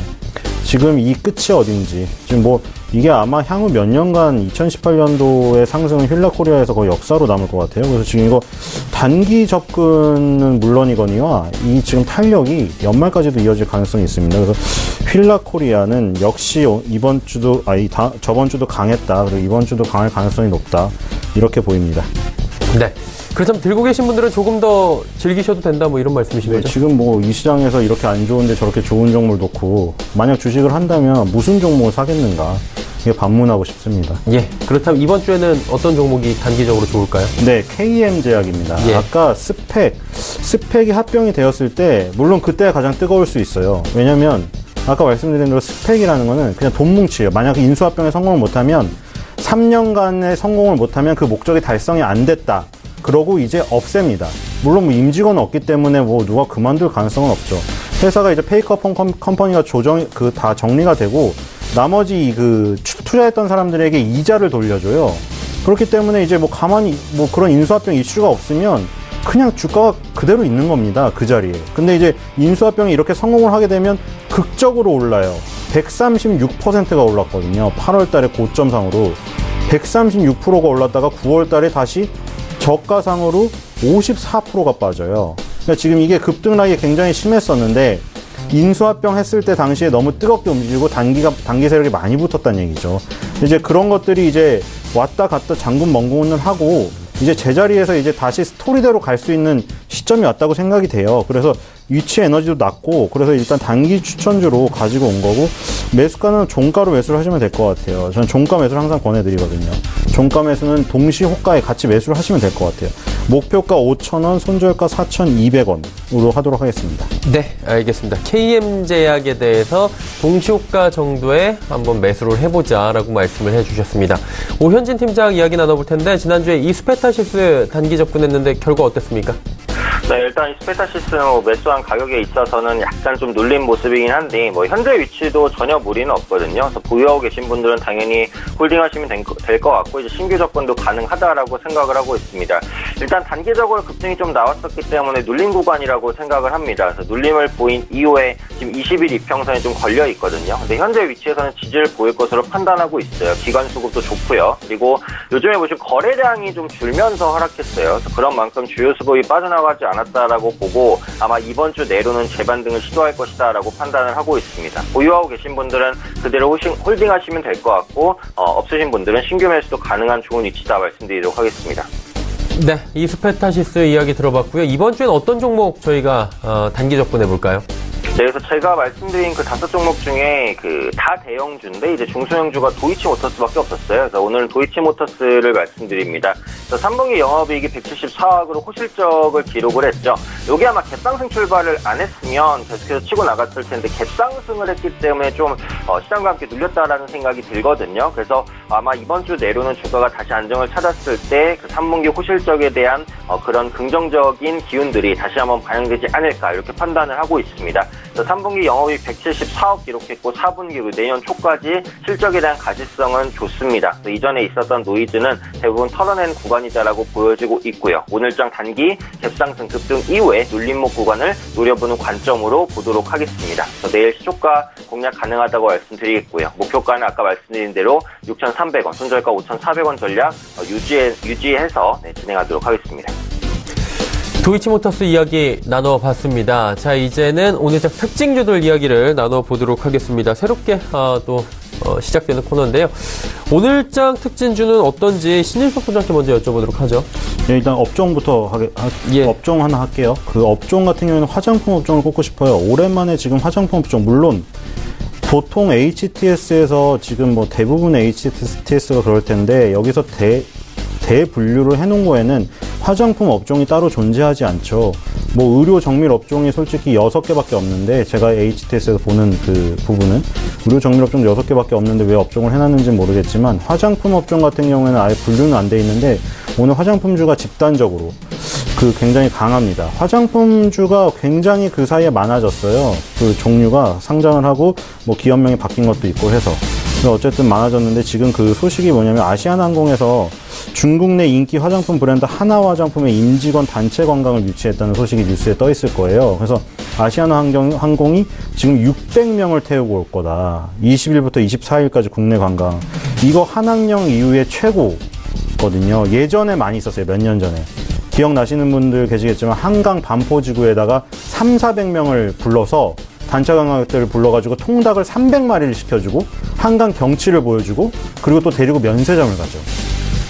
지금 이 끝이 어딘지 지금 이게 아마 향후 몇 년간 2018년도의 상승은 힐라코리아에서 거의 역사로 남을 것 같아요. 그래서 지금 이거 단기 접근은 물론이거니와 이 지금 탄력이 연말까지도 이어질 가능성이 있습니다. 그래서 힐라코리아는 역시 저번 주도 강했다. 그리고 이번 주도 강할 가능성이 높다. 이렇게 보입니다. 네. 그렇다면 들고 계신 분들은 조금 더 즐기셔도 된다 이런 말씀이신 거죠? 지금 이 시장에서 이렇게 안 좋은데 저렇게 좋은 종목을 놓고 만약 주식을 한다면 무슨 종목을 사겠는가? 이게 반문하고 싶습니다. 예. 그렇다면 이번 주에는 어떤 종목이 단기적으로 좋을까요? 네, KM제약입니다. 예. 아까 스펙이 합병이 되었을 때 물론 그때가 가장 뜨거울 수 있어요. 왜냐면 아까 말씀드린 대로 스펙이라는 거는 그냥 돈 뭉치예요. 만약 인수합병에 성공을 못하면 3년간의 성공을 못하면 그 목적이 달성이 안 됐다. 그러고 이제 없앱니다. 물론 임직원은 없기 때문에 누가 그만둘 가능성은 없죠. 회사가 이제 페이커 컴퍼니가 다 정리가 되고 나머지 투자했던 사람들에게 이자를 돌려줘요. 그렇기 때문에 이제 가만히 그런 인수합병 이슈가 없으면 그냥 주가가 그대로 있는 겁니다. 그 자리에. 근데 이제 인수합병이 이렇게 성공을 하게 되면 극적으로 올라요. 136%가 올랐거든요. 8월 달에 고점상으로 136%가 올랐다가 9월 달에 다시 저가상으로 54%가 빠져요. 그러니까 지금 이게 급등락이 굉장히 심했었는데 인수합병 했을 때 당시에 너무 뜨겁게 움직이고 단기 세력이 많이 붙었다는 얘기죠. 이제 그런 것들이 이제 왔다 갔다 장군 멍군을 하고 이제 제자리에서 이제 다시 스토리대로 갈 수 있는 시점이 왔다고 생각이 돼요. 그래서 위치 에너지도 낮고 그래서 일단 단기 추천주로 가지고 온 거고 매수가는 종가로 매수를 하시면 될 것 같아요. 저는 종가 매수를 항상 권해드리거든요. 종가 매수는 동시 호가에 같이 매수를 하시면 될 것 같아요. 목표가 5,000원, 손절가 4,200원으로 하도록 하겠습니다. 네, 알겠습니다. KM제약에 대해서 동시호가 정도에 한번 매수를 해보자라고 말씀을 해주셨습니다. 오현진 팀장 이야기 나눠볼 텐데 지난주에 이스페타시스 단기 접근했는데 결과 어땠습니까? 네, 일단 스페타시스는 매수한 가격에 있어서는 약간 좀 눌린 모습이긴 한데 현재 위치도 전혀 무리는 없거든요. 그래서 보유하고 계신 분들은 당연히 홀딩하시면 될 것 같고 이제 신규 접근도 가능하다라고 생각을 하고 있습니다. 일단 단기적으로 급등이 좀 나왔었기 때문에 눌림 구간이라고 생각을 합니다. 그래서 눌림을 보인 이후에 지금 20일 이평선에 좀 걸려 있거든요. 근데 현재 위치에서는 지지를 보일 것으로 판단하고 있어요. 기관 수급도 좋고요. 그리고 요즘에 보시면 거래량이 좀 줄면서 하락했어요. 그래서 그런 만큼 주요 수급이 빠져나가지 않았다라고 보고 아마 이번 주 내로는 재반등을 시도할 것이다라고 판단을 하고 있습니다. 보유하고 계신 분들은 그대로 홀딩하시면 될 것 같고 없으신 분들은 신규 매수도 가능한 좋은 위치다 말씀드리도록 하겠습니다. 네, 이 스페타시스 이야기 들어봤고요. 이번 주엔 어떤 종목 저희가 단기 접근해 볼까요? 네, 그래서 제가 말씀드린 그 5종목 중에 다 대형주인데 이제 중소형주가 도이치모터스밖에 없었어요. 그래서 오늘은 도이치모터스를 말씀드립니다. 그래서 3분기 영업이익이 174억으로 호실적을 기록을 했죠. 여기 아마 갭상승 출발을 안 했으면 계속해서 치고 나갔을 텐데 갭상승을 했기 때문에 좀 시장과 함께 눌렸다라는 생각이 들거든요. 그래서 아마 이번 주 내로는 주가가 다시 안정을 찾았을 때 그 3분기 호실적에 대한 그런 긍정적인 기운들이 다시 한번 반영되지 않을까 이렇게 판단을 하고 있습니다. 3분기 영업이익 174억 기록했고 4분기 내년 초까지 실적에 대한 가시성은 좋습니다. 이전에 있었던 노이즈는 대부분 털어낸 구간이다라고 보여지고 있고요. 오늘장 단기 갭상승 급등 이후에 눌림목 구간을 노려보는 관점으로 보도록 하겠습니다. 내일 시초가 공략 가능하다고 말씀드리겠고요. 목표가는 아까 말씀드린 대로 6,300원, 손절가 5,400원 전략 유지해서 진행하도록 하겠습니다. 도이치모터스 이야기 나눠봤습니다. 자, 이제는 오늘장 특징주들 이야기를 나눠보도록 하겠습니다. 새롭게 시작되는 코너인데요. 오늘장 특징주는 어떤지 신일석 부장께 먼저 여쭤보도록 하죠. 네, 일단 업종부터 업종 하나 할게요. 그 업종 같은 경우에는 화장품 업종을 꼽고 싶어요. 오랜만에 지금 화장품 업종, 물론 보통 HTS에서 지금 대부분의 HTS가 그럴 텐데 여기서 대분류를 해놓은 거에는 화장품 업종이 따로 존재하지 않죠. 의료 정밀 업종이 솔직히 6개밖에 없는데, 제가 HTS에서 보는 그 부분은 의료 정밀 업종 6개밖에 없는데 왜 업종을 해놨는지 모르겠지만, 화장품 업종 같은 경우에는 아예 분류는 안 돼 있는데 오늘 화장품주가 집단적으로 굉장히 강합니다. 화장품주가 굉장히 그 사이에 많아졌어요. 그 종류가 상장을 하고 기업명이 바뀐 것도 있고 해서. 어쨌든 많아졌는데, 지금 그 소식이 뭐냐면 아시아나항공에서 중국 내 인기 화장품 브랜드 하나화장품의 임직원 단체 관광을 유치했다는 소식이 뉴스에 떠 있을 거예요. 그래서 아시아나항공이 지금 600명을 태우고 올 거다. 20일부터 24일까지 국내 관광. 이거 한학령 이후에 최고거든요. 예전에 많이 있었어요. 몇 년 전에. 기억나시는 분들 계시겠지만 한강 반포지구에다가 300~400명을 불러서 단체 관광객들을 불러가지고 통닭을 300마리를 시켜주고 한강 경치를 보여주고 그리고 또 데리고 면세점을 가죠.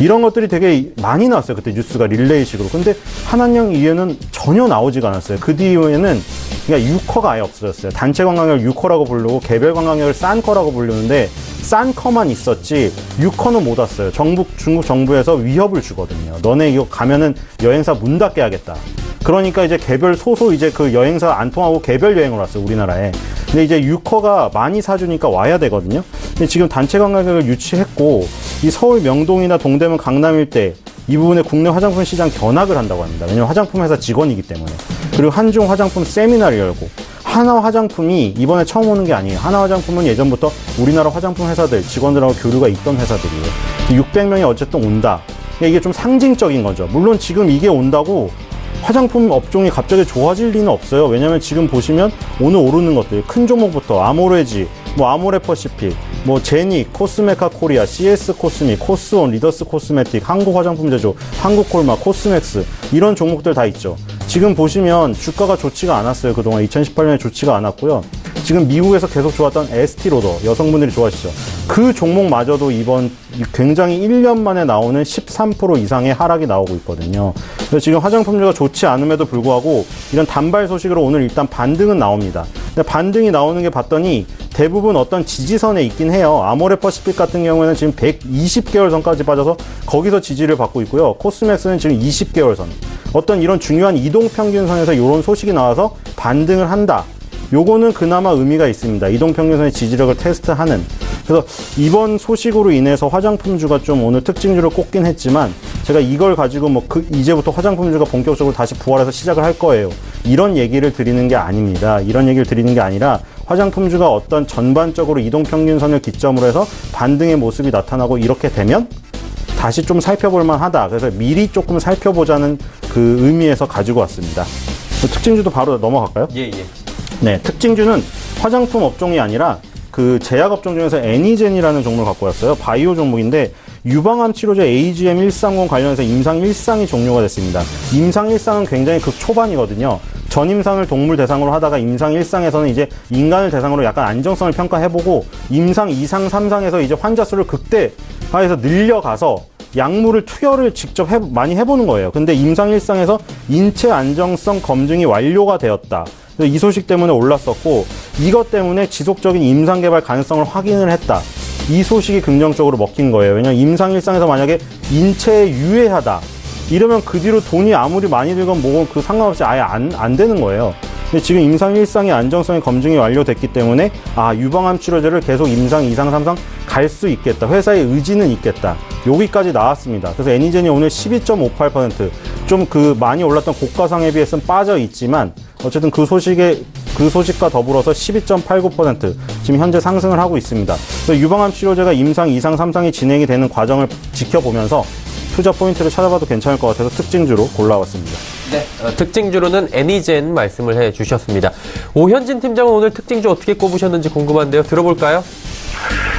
이런 것들이 되게 많이 나왔어요. 그때 뉴스가 릴레이식으로. 근데 한학령 이후에는 전혀 나오지가 않았어요. 그 뒤에는 그냥 유커가 아예 없어졌어요. 단체 관광객을 유커라고 부르고 개별 관광객을 싼커라고 부르는데 싼커만 있었지 유커는 못 왔어요. 중국 정부에서 위협을 주거든요. 너네 이거 가면은 여행사 문 닫게 하겠다. 그러니까 이제 개별 이제 그 여행사 안 통하고 개별 여행을 왔어요, 우리나라에. 근데 이제 유커가 많이 사주니까 와야 되거든요. 근데 지금 단체 관광객을 유치했고, 이 서울 명동이나 동대문 강남 일대 이 부분에 국내 화장품 시장 견학을 한다고 합니다. 왜냐면 화장품 회사 직원이기 때문에. 그리고 한중 화장품 세미나를 열고, 하나 화장품이 이번에 처음 오는 게 아니에요. 하나 화장품은 예전부터 우리나라 화장품 회사들 직원들하고 교류가 있던 회사들이에요. 600명이 어쨌든 온다. 이게 좀 상징적인 거죠. 물론 지금 이게 온다고 화장품 업종이 갑자기 좋아질 리는 없어요. 왜냐면 지금 보시면 오늘 오르는 것들, 큰 종목부터 아모레지, 아모레퍼시픽, 제니, 코스메카 코리아, CS 코스믹, 코스온, 리더스 코스메틱, 한국 화장품 제조, 한국콜마, 코스맥스, 이런 종목들 다 있죠. 지금 보시면 주가가 좋지가 않았어요. 그동안 2018년에 좋지가 않았고요. 지금 미국에서 계속 좋았던 에스티로더, 여성분들이 좋아하시죠. 그 종목마저도 이번 굉장히 1년 만에 나오는 13% 이상의 하락이 나오고 있거든요. 그래서 지금 화장품주가 좋지 않음에도 불구하고 이런 단발 소식으로 오늘 일단 반등은 나옵니다. 근데 반등이 나오는 게 봤더니 대부분 어떤 지지선에 있긴 해요. 아모레퍼시픽 같은 경우에는 지금 120개월 선까지 빠져서 거기서 지지를 받고 있고요. 코스맥스는 지금 20개월 선. 어떤 이런 중요한 이동평균선에서 이런 소식이 나와서 반등을 한다. 요거는 그나마 의미가 있습니다. 이동평균선의 지지력을 테스트하는. 그래서 이번 소식으로 인해서 화장품주가 좀 오늘 특징주를 꼽긴 했지만 제가 이걸 가지고 이제부터 화장품주가 본격적으로 다시 부활해서 시작을 할 거예요. 이런 얘기를 드리는 게 아닙니다. 이런 얘기를 드리는 게 아니라 화장품주가 어떤 전반적으로 이동평균선을 기점으로 해서 반등의 모습이 나타나고 이렇게 되면 다시 좀 살펴볼 만하다. 그래서 미리 조금 살펴보자는 그 의미에서 가지고 왔습니다. 특징주도 바로 넘어갈까요? 예. 네, 특징주는 화장품 업종이 아니라 그 제약 업종 중에서 애니젠이라는 종목을 갖고 왔어요. 바이오 종목인데 유방암 치료제 AGM130 관련해서 임상 1상이 종료가 됐습니다. 임상 1상은 굉장히 극초반이거든요. 전임상을 동물 대상으로 하다가 임상 1상에서는 이제 인간을 대상으로 약간 안정성을 평가해보고 임상 2상, 3상에서 이제 환자 수를 극대화해서 늘려가서 약물을 투여를 직접 많이 해보는 거예요. 근데 임상 1상에서 인체 안정성 검증이 완료가 되었다. 이 소식 때문에 올랐었고 이것 때문에 지속적인 임상 개발 가능성을 확인을 했다. 이 소식이 긍정적으로 먹힌 거예요. 왜냐하면 임상 1상에서 만약에 인체에 유해하다. 이러면 그 뒤로 돈이 아무리 많이 들건 뭐건 그 상관없이 아예 안 되는 거예요. 근데 지금 임상 1상의 안정성의 검증이 완료됐기 때문에 유방암 치료제를 계속 임상 2상, 3상 갈 수 있겠다. 회사의 의지는 있겠다. 여기까지 나왔습니다. 그래서 애니젠이 오늘 12.58% 좀 많이 올랐던 고가상에 비해서는 빠져 있지만 어쨌든 그 소식과 더불어서 12.89% 지금 현재 상승을 하고 있습니다. 그래서 유방암 치료제가 임상 2상, 3상이 진행이 되는 과정을 지켜보면서 투자 포인트를 찾아봐도 괜찮을 것 같아서 특징주로 골라왔습니다. 네, 특징주로는 애니젠 말씀을 해주셨습니다. 오현진 팀장은 오늘 특징주 어떻게 꼽으셨는지 궁금한데요. 들어볼까요?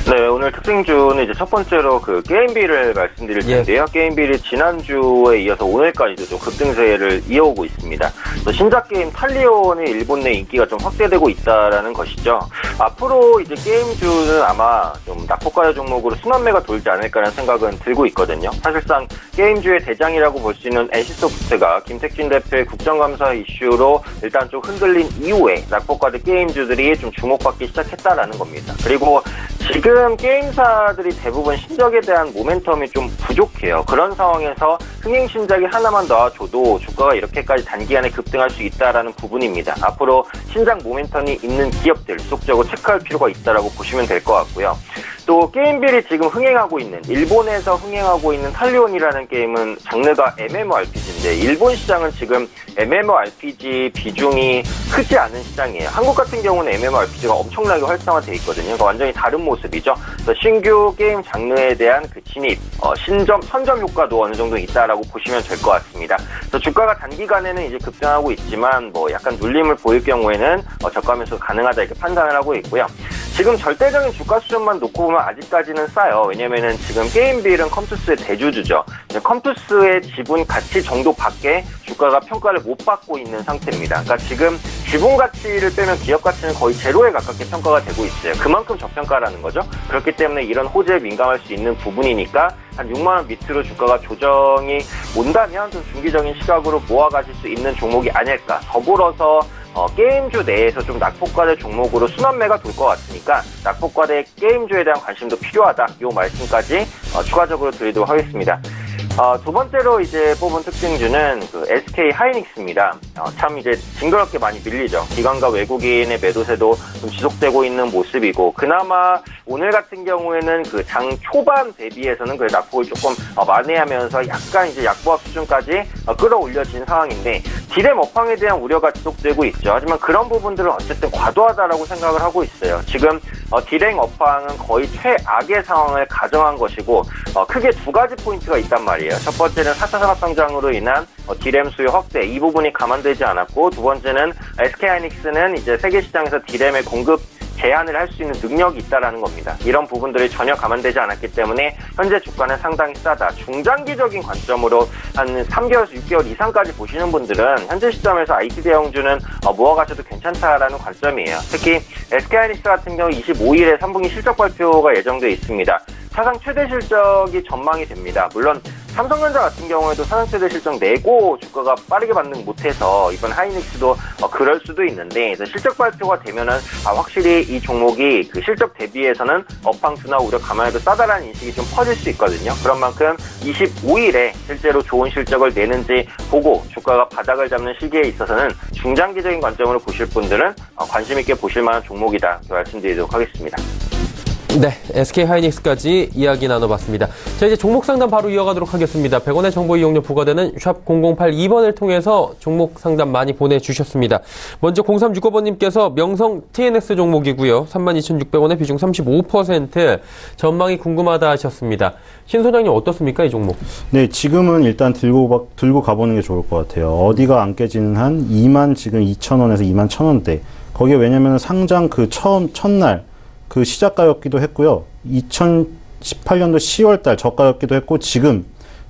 네, 오늘 특징주는 이제 첫 번째로 그 게임비를 말씀드릴 텐데요. 게임비를 지난주에 이어서 오늘까지도 좀 급등세를 이어오고 있습니다. 신작 게임 탈리온의 일본 내 인기가 좀 확대되고 있다라는 것이죠. 앞으로 이제 게임주는 아마 좀 낙폭과열 종목으로 순환매가 돌지 않을까라는 생각은 들고 있거든요. 사실상 게임주의 대장이라고 볼 수 있는 NC소프트가 김택진 대표의 국정감사 이슈로 일단 좀 흔들린 이후에 낙폭과대 게임주들이 좀 주목받기 시작했다라는 겁니다. 그리고 지금 게임사들이 대부분 신작에 대한 모멘텀이 좀 부족해요. 그런 상황에서 흥행 신작이 하나만 나와줘도 주가가 이렇게까지 단기간에 급등할 수 있다라는 부분입니다. 앞으로 신작 모멘텀이 있는 기업들 지속적으로 체크할 필요가 있다라고 보시면 될 것 같고요. 또 게임빌이 지금 흥행하고 있는 일본에서 흥행하고 있는 탈리온이라는 게임은 장르가 MMORPG인데 일본 시장은 지금 MMORPG 비중이 크지 않은 시장이에요. 한국 같은 경우는 MMORPG가 엄청나게 활성화되어 있거든요. 그러니까 완전히 다른 모습이죠. 그래서 신규 게임 장르에 대한 그 진입, 선점 효과도 어느 정도 있다라고 보시면 될 것 같습니다. 그래서 주가가 단기간에는 이제 급등하고 있지만 약간 눌림을 보일 경우에는 저가 매수 가능하다 이렇게 판단을 하고 있고요. 지금 절대적인 주가 수준만 놓고 보면 아직까지는 싸요. 왜냐면은 지금 게임빌은 컴투스의 대주주죠. 컴투스의 지분 가치 정도 밖에 주가가 평가를 못 받고 있는 상태입니다. 그러니까 지금 지분 가치를 빼면 기업 가치는 거의 제로에 가깝게 평가가 되고 있어요. 그만큼 저평가라는 거죠. 그렇기 때문에 이런 호재에 민감할 수 있는 부분이니까 한 6만 원 밑으로 주가가 조정이 온다면 좀 중기적인 시각으로 모아가실 수 있는 종목이 아닐까. 더불어서 게임주 내에서 좀 낙폭과대 종목으로 순환매가 돌 것 같으니까 낙폭과대 게임주에 대한 관심도 필요하다. 이 말씀까지 추가적으로 드리도록 하겠습니다. 두 번째로 이제 뽑은 특징주는 그 SK 하이닉스입니다. 참 이제 징그럽게 많이 밀리죠. 기관과 외국인의 매도세도 좀 지속되고 있는 모습이고, 그나마 오늘 같은 경우에는 그 장 초반 대비해서는 그 낙폭을 조금 만회하면서 약간 이제 약보합 수준까지 끌어올려진 상황인데, 디램 업황에 대한 우려가 지속되고 있죠. 하지만 그런 부분들은 어쨌든 과도하다라고 생각을 하고 있어요. 지금 디램 업황은 거의 최악의 상황을 가정한 것이고, 크게 두 가지 포인트가 있단 말이에요. 첫 번째는 4차 산업성장으로 인한 디램 수요 확대, 이 부분이 감안되지 않았고, 두 번째는 SK하이닉스는 이제 세계 시장에서 디램의 공급 제한을 할 수 있는 능력이 있다라는 겁니다. 이런 부분들이 전혀 감안되지 않았기 때문에 현재 주가는 상당히 싸다. 중장기적인 관점으로 한 3개월에서 6개월 이상까지 보시는 분들은 현재 시점에서 IT 대형주는 모아가셔도 괜찮다라는 관점이에요. 특히 SK하이닉스 같은 경우 25일에 3분기 실적 발표가 예정되어 있습니다. 사상 최대 실적이 전망이 됩니다. 물론 삼성전자 같은 경우에도 사상 최대 실적 내고 주가가 빠르게 반등 못해서 이번 하이닉스도 그럴 수도 있는데, 실적 발표가 되면은 확실히 이 종목이 그 실적 대비해서는 업황 둔화 우려 감안해도 싸다라는 인식이 좀 퍼질 수 있거든요. 그런 만큼 25일에 실제로 좋은 실적을 내는지 보고 주가가 바닥을 잡는 시기에 있어서는 중장기적인 관점으로 보실 분들은 관심 있게 보실 만한 종목이다, 말씀드리도록 하겠습니다. 네, SK 하이닉스까지 이야기 나눠봤습니다. 자, 이제 종목 상담 바로 이어가도록 하겠습니다. 100원의 정보 이용료 부과되는 샵 0082번을 통해서 종목 상담 많이 보내주셨습니다. 먼저 0365번님께서 명성 TNS 종목이고요. 32,600원의 비중 35%. 전망이 궁금하다 하셨습니다. 신 소장님 어떻습니까, 이 종목? 네, 지금은 일단 들고 가보는 게 좋을 것 같아요. 어디가 안 깨지는 한 2만 지금 2,000원에서 2만 1,000원대. 거기에 왜냐면 상장 그 첫날 그 시작가였기도 했고요. 2018년도 10월달 저가였기도 했고 지금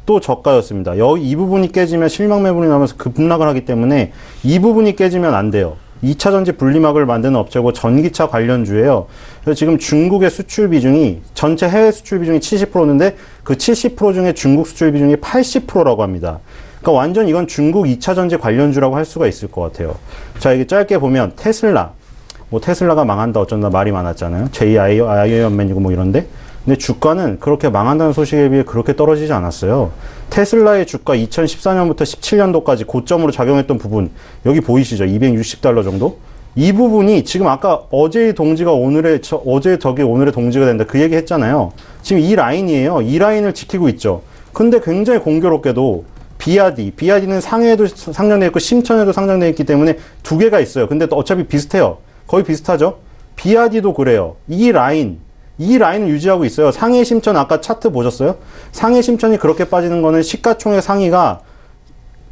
또 저가였습니다. 이 부분이 깨지면 실망 매물이 나면서 급락을 하기 때문에 이 부분이 깨지면 안 돼요. 2차 전지 분리막을 만드는 업체고 전기차 관련주예요. 그래서 지금 중국의 수출 비중이 전체 해외 수출 비중이 70%인데 그 70% 중에 중국 수출 비중이 80%라고 합니다. 그러니까 완전 이건 중국 2차 전지 관련주라고 할 수가 있을 것 같아요. 자, 이게 짧게 보면 테슬라. 테슬라가 망한다 어쩐다 말이 많았잖아요. 제2아이언맨이고 뭐 이런데. 근데 주가는 그렇게 망한다는 소식에 비해 그렇게 떨어지지 않았어요. 테슬라의 주가 2014년부터 17년도까지 고점으로 작용했던 부분, 여기 보이시죠? $260 정도? 이 부분이 지금 아까 어제의 동지가 어제의 덕이 오늘의 동지가 된다. 그 얘기 했잖아요. 지금 이 라인이에요. 이 라인을 지키고 있죠. 근데 굉장히 공교롭게도 비아디는 상해에도 상장되어 있고 심천에도 상장되어 있기 때문에 두 개가 있어요. 근데 또 어차피 비슷해요. 거의 비슷하죠? 비아디도 그래요. 이 라인을 유지하고 있어요. 상해 심천 아까 차트 보셨어요? 상해 심천이 그렇게 빠지는 거는 시가총액 상위가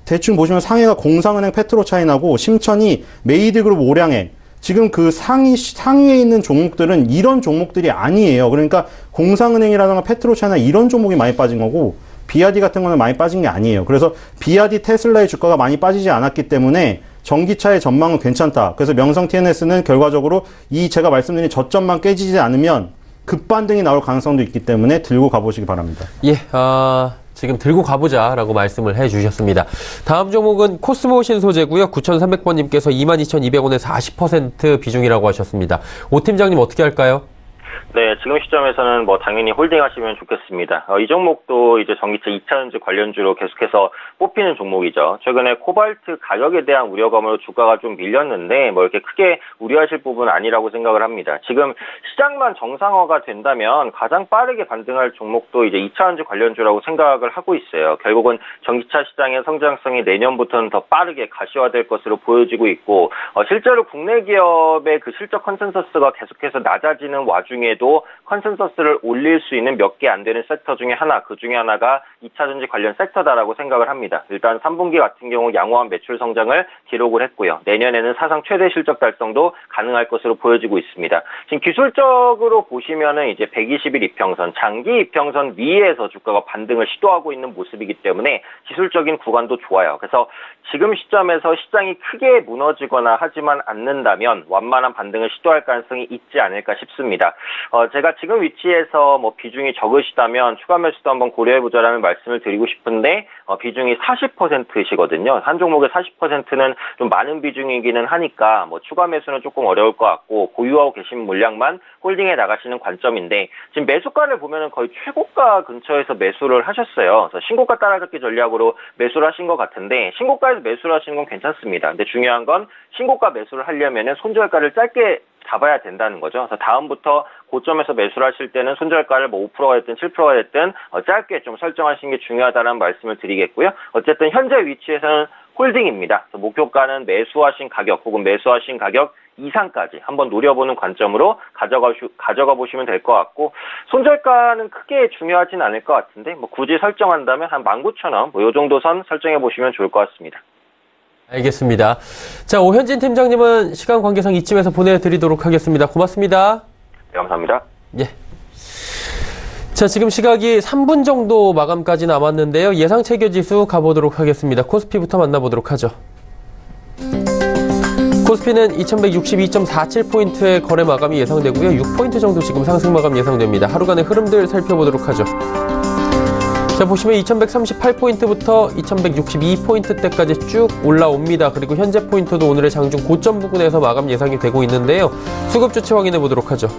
대충 보시면 상해가 공상은행 페트로차이나고 심천이 메이드그룹 오량액. 지금 그 상위에 있는 종목들은 이런 종목들이 아니에요. 그러니까 공상은행이라든가 페트로차이나 이런 종목이 많이 빠진 거고 비아디 같은 거는 많이 빠진 게 아니에요. 그래서 비아디 테슬라의 주가가 많이 빠지지 않았기 때문에 전기차의 전망은 괜찮다. 그래서 명성 TNS는 결과적으로 제가 말씀드린 저점만 깨지지 않으면 급반등이 나올 가능성도 있기 때문에 들고 가보시기 바랍니다. 예, 지금 들고 가보자라고 말씀을 해주셨습니다. 다음 종목은 코스모 신소재고요. 9300번님께서 22,200원에 40% 비중이라고 하셨습니다. 오 팀장님 어떻게 할까요? 네, 지금 시점에서는 당연히 홀딩 하시면 좋겠습니다. 이 종목도 이제 전기차 2차 전지 관련주로 계속해서 뽑히는 종목이죠. 최근에 코발트 가격에 대한 우려감으로 주가가 좀 밀렸는데 이렇게 크게 우려하실 부분은 아니라고 생각을 합니다. 지금 시장만 정상화가 된다면 가장 빠르게 반등할 종목도 이제 2차 전지 관련주라고 생각을 하고 있어요. 결국은 전기차 시장의 성장성이 내년부터는 더 빠르게 가시화될 것으로 보여지고 있고, 실제로 국내 기업의 그 실적 컨센서스가 계속해서 낮아지는 와중에도 컨센서스를 올릴 수 있는 몇 개 안 되는 섹터 중에 하나, 그 중에 하나가 2차 전지 관련 섹터다라고 생각을 합니다. 일단 3분기 같은 경우 양호한 매출 성장을 기록을 했고요. 내년에는 사상 최대 실적 달성도 가능할 것으로 보여지고 있습니다. 지금 기술적으로 보시면은 이제 120일 이평선, 장기 이평선 위에서 주가가 반등을 시도하고 있는 모습이기 때문에 기술적인 구간도 좋아요. 그래서 지금 시점에서 시장이 크게 무너지거나 하지만 않는다면 완만한 반등을 시도할 가능성이 있지 않을까 싶습니다. 제가 지금 위치에서 비중이 적으시다면 추가 매수도 한번 고려해보자라는 말씀을 드리고 싶은데, 비중이 40%시거든요. 한 종목의 40%는 좀 많은 비중이기는 하니까, 추가 매수는 조금 어려울 것 같고, 보유하고 계신 물량만 홀딩해 나가시는 관점인데, 지금 매수가를 보면은 거의 최고가 근처에서 매수를 하셨어요. 그래서 신고가 따라잡기 전략으로 매수를 하신 것 같은데, 신고가에서 매수를 하시는 건 괜찮습니다. 근데 중요한 건 신고가 매수를 하려면은 손절가를 짧게 잡아야 된다는 거죠. 그래서 다음부터 고점에서 매수를 하실 때는 손절가를 5%가 됐든 7%가 됐든 짧게 좀 설정하시는 게 중요하다는 말씀을 드리겠고요. 어쨌든 현재 위치에서는 홀딩입니다. 그래서 목표가는 매수하신 가격 혹은 매수하신 가격 이상까지 한번 노려보는 관점으로 가져가 보시면 될 것 같고, 손절가는 크게 중요하진 않을 것 같은데 굳이 설정한다면 한 19,000원 이 정도 선 설정해 보시면 좋을 것 같습니다. 알겠습니다. 자, 오현진 팀장님은 시간 관계상 이쯤에서 보내드리도록 하겠습니다. 고맙습니다. 네, 감사합니다. 예. 자, 지금 시각이 3분 정도 마감까지 남았는데요. 예상 체결지수 가보도록 하겠습니다. 코스피부터 만나보도록 하죠. 코스피는 2162.47포인트의 거래 마감이 예상되고요. 6포인트 정도 지금 상승 마감 예상됩니다. 하루간의 흐름들 살펴보도록 하죠. 자, 보시면 2138포인트부터 2162포인트대까지 쭉 올라옵니다. 그리고 현재 포인트도 오늘의 장중 고점 부근에서 마감 예상이 되고 있는데요. 수급 주체 확인해 보도록 하죠.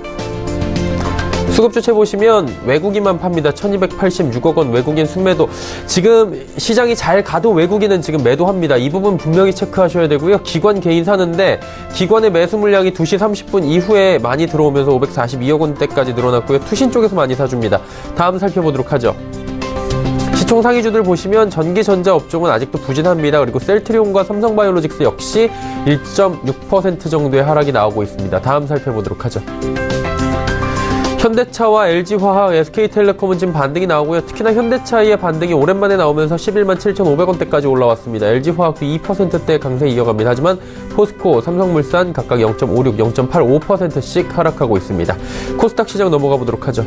수급 주체 보시면 외국인만 팝니다. 1286억 원 외국인 순매도. 지금 시장이 잘 가도 외국인은 지금 매도합니다. 이 부분 분명히 체크하셔야 되고요. 기관 개인 사는데 기관의 매수 물량이 2시 30분 이후에 많이 들어오면서 542억 원대까지 늘어났고요. 투신 쪽에서 많이 사줍니다. 다음 살펴보도록 하죠. 시총 상위주들 보시면 전기전자 업종은 아직도 부진합니다. 그리고 셀트리온과 삼성바이오로직스 역시 1.6% 정도의 하락이 나오고 있습니다. 다음 살펴보도록 하죠. 현대차와 LG화학, SK텔레콤은 지금 반등이 나오고요. 특히나 현대차의 반등이 오랜만에 나오면서 11만 7,500원대까지 올라왔습니다. LG화학도 2%대 강세 이어갑니다. 하지만 포스코, 삼성물산 각각 0.56, 0.85%씩 하락하고 있습니다. 코스닥 시장 넘어가 보도록 하죠.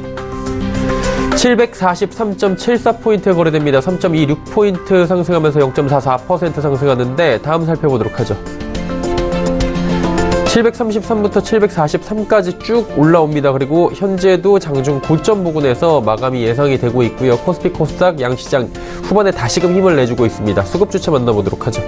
743.74포인트에 거래됩니다. 3.26포인트 상승하면서 0.44% 상승하는데 다음 살펴보도록 하죠. 733부터 743까지 쭉 올라옵니다. 그리고 현재도 장중 고점 부근에서 마감이 예상이 되고 있고요. 코스피 코스닥 양시장 후반에 다시금 힘을 내주고 있습니다. 수급 주체 만나보도록 하죠.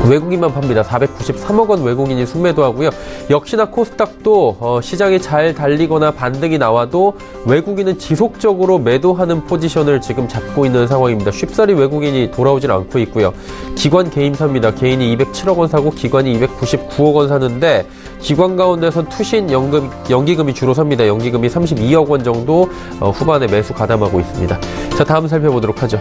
외국인만 팝니다. 493억 원 외국인이 순매도하고요. 역시나 코스닥도 시장이 잘 달리거나 반등이 나와도 외국인은 지속적으로 매도하는 포지션을 지금 잡고 있는 상황입니다. 쉽사리 외국인이 돌아오질 않고 있고요. 기관 개인사입니다. 개인이 207억 원 사고 기관이 299억 원 사는데 기관 가운데선 투신 연기금이 주로 삽니다. 연기금이 32억 원 정도 후반에 매수 가담하고 있습니다. 자, 다음 살펴보도록 하죠.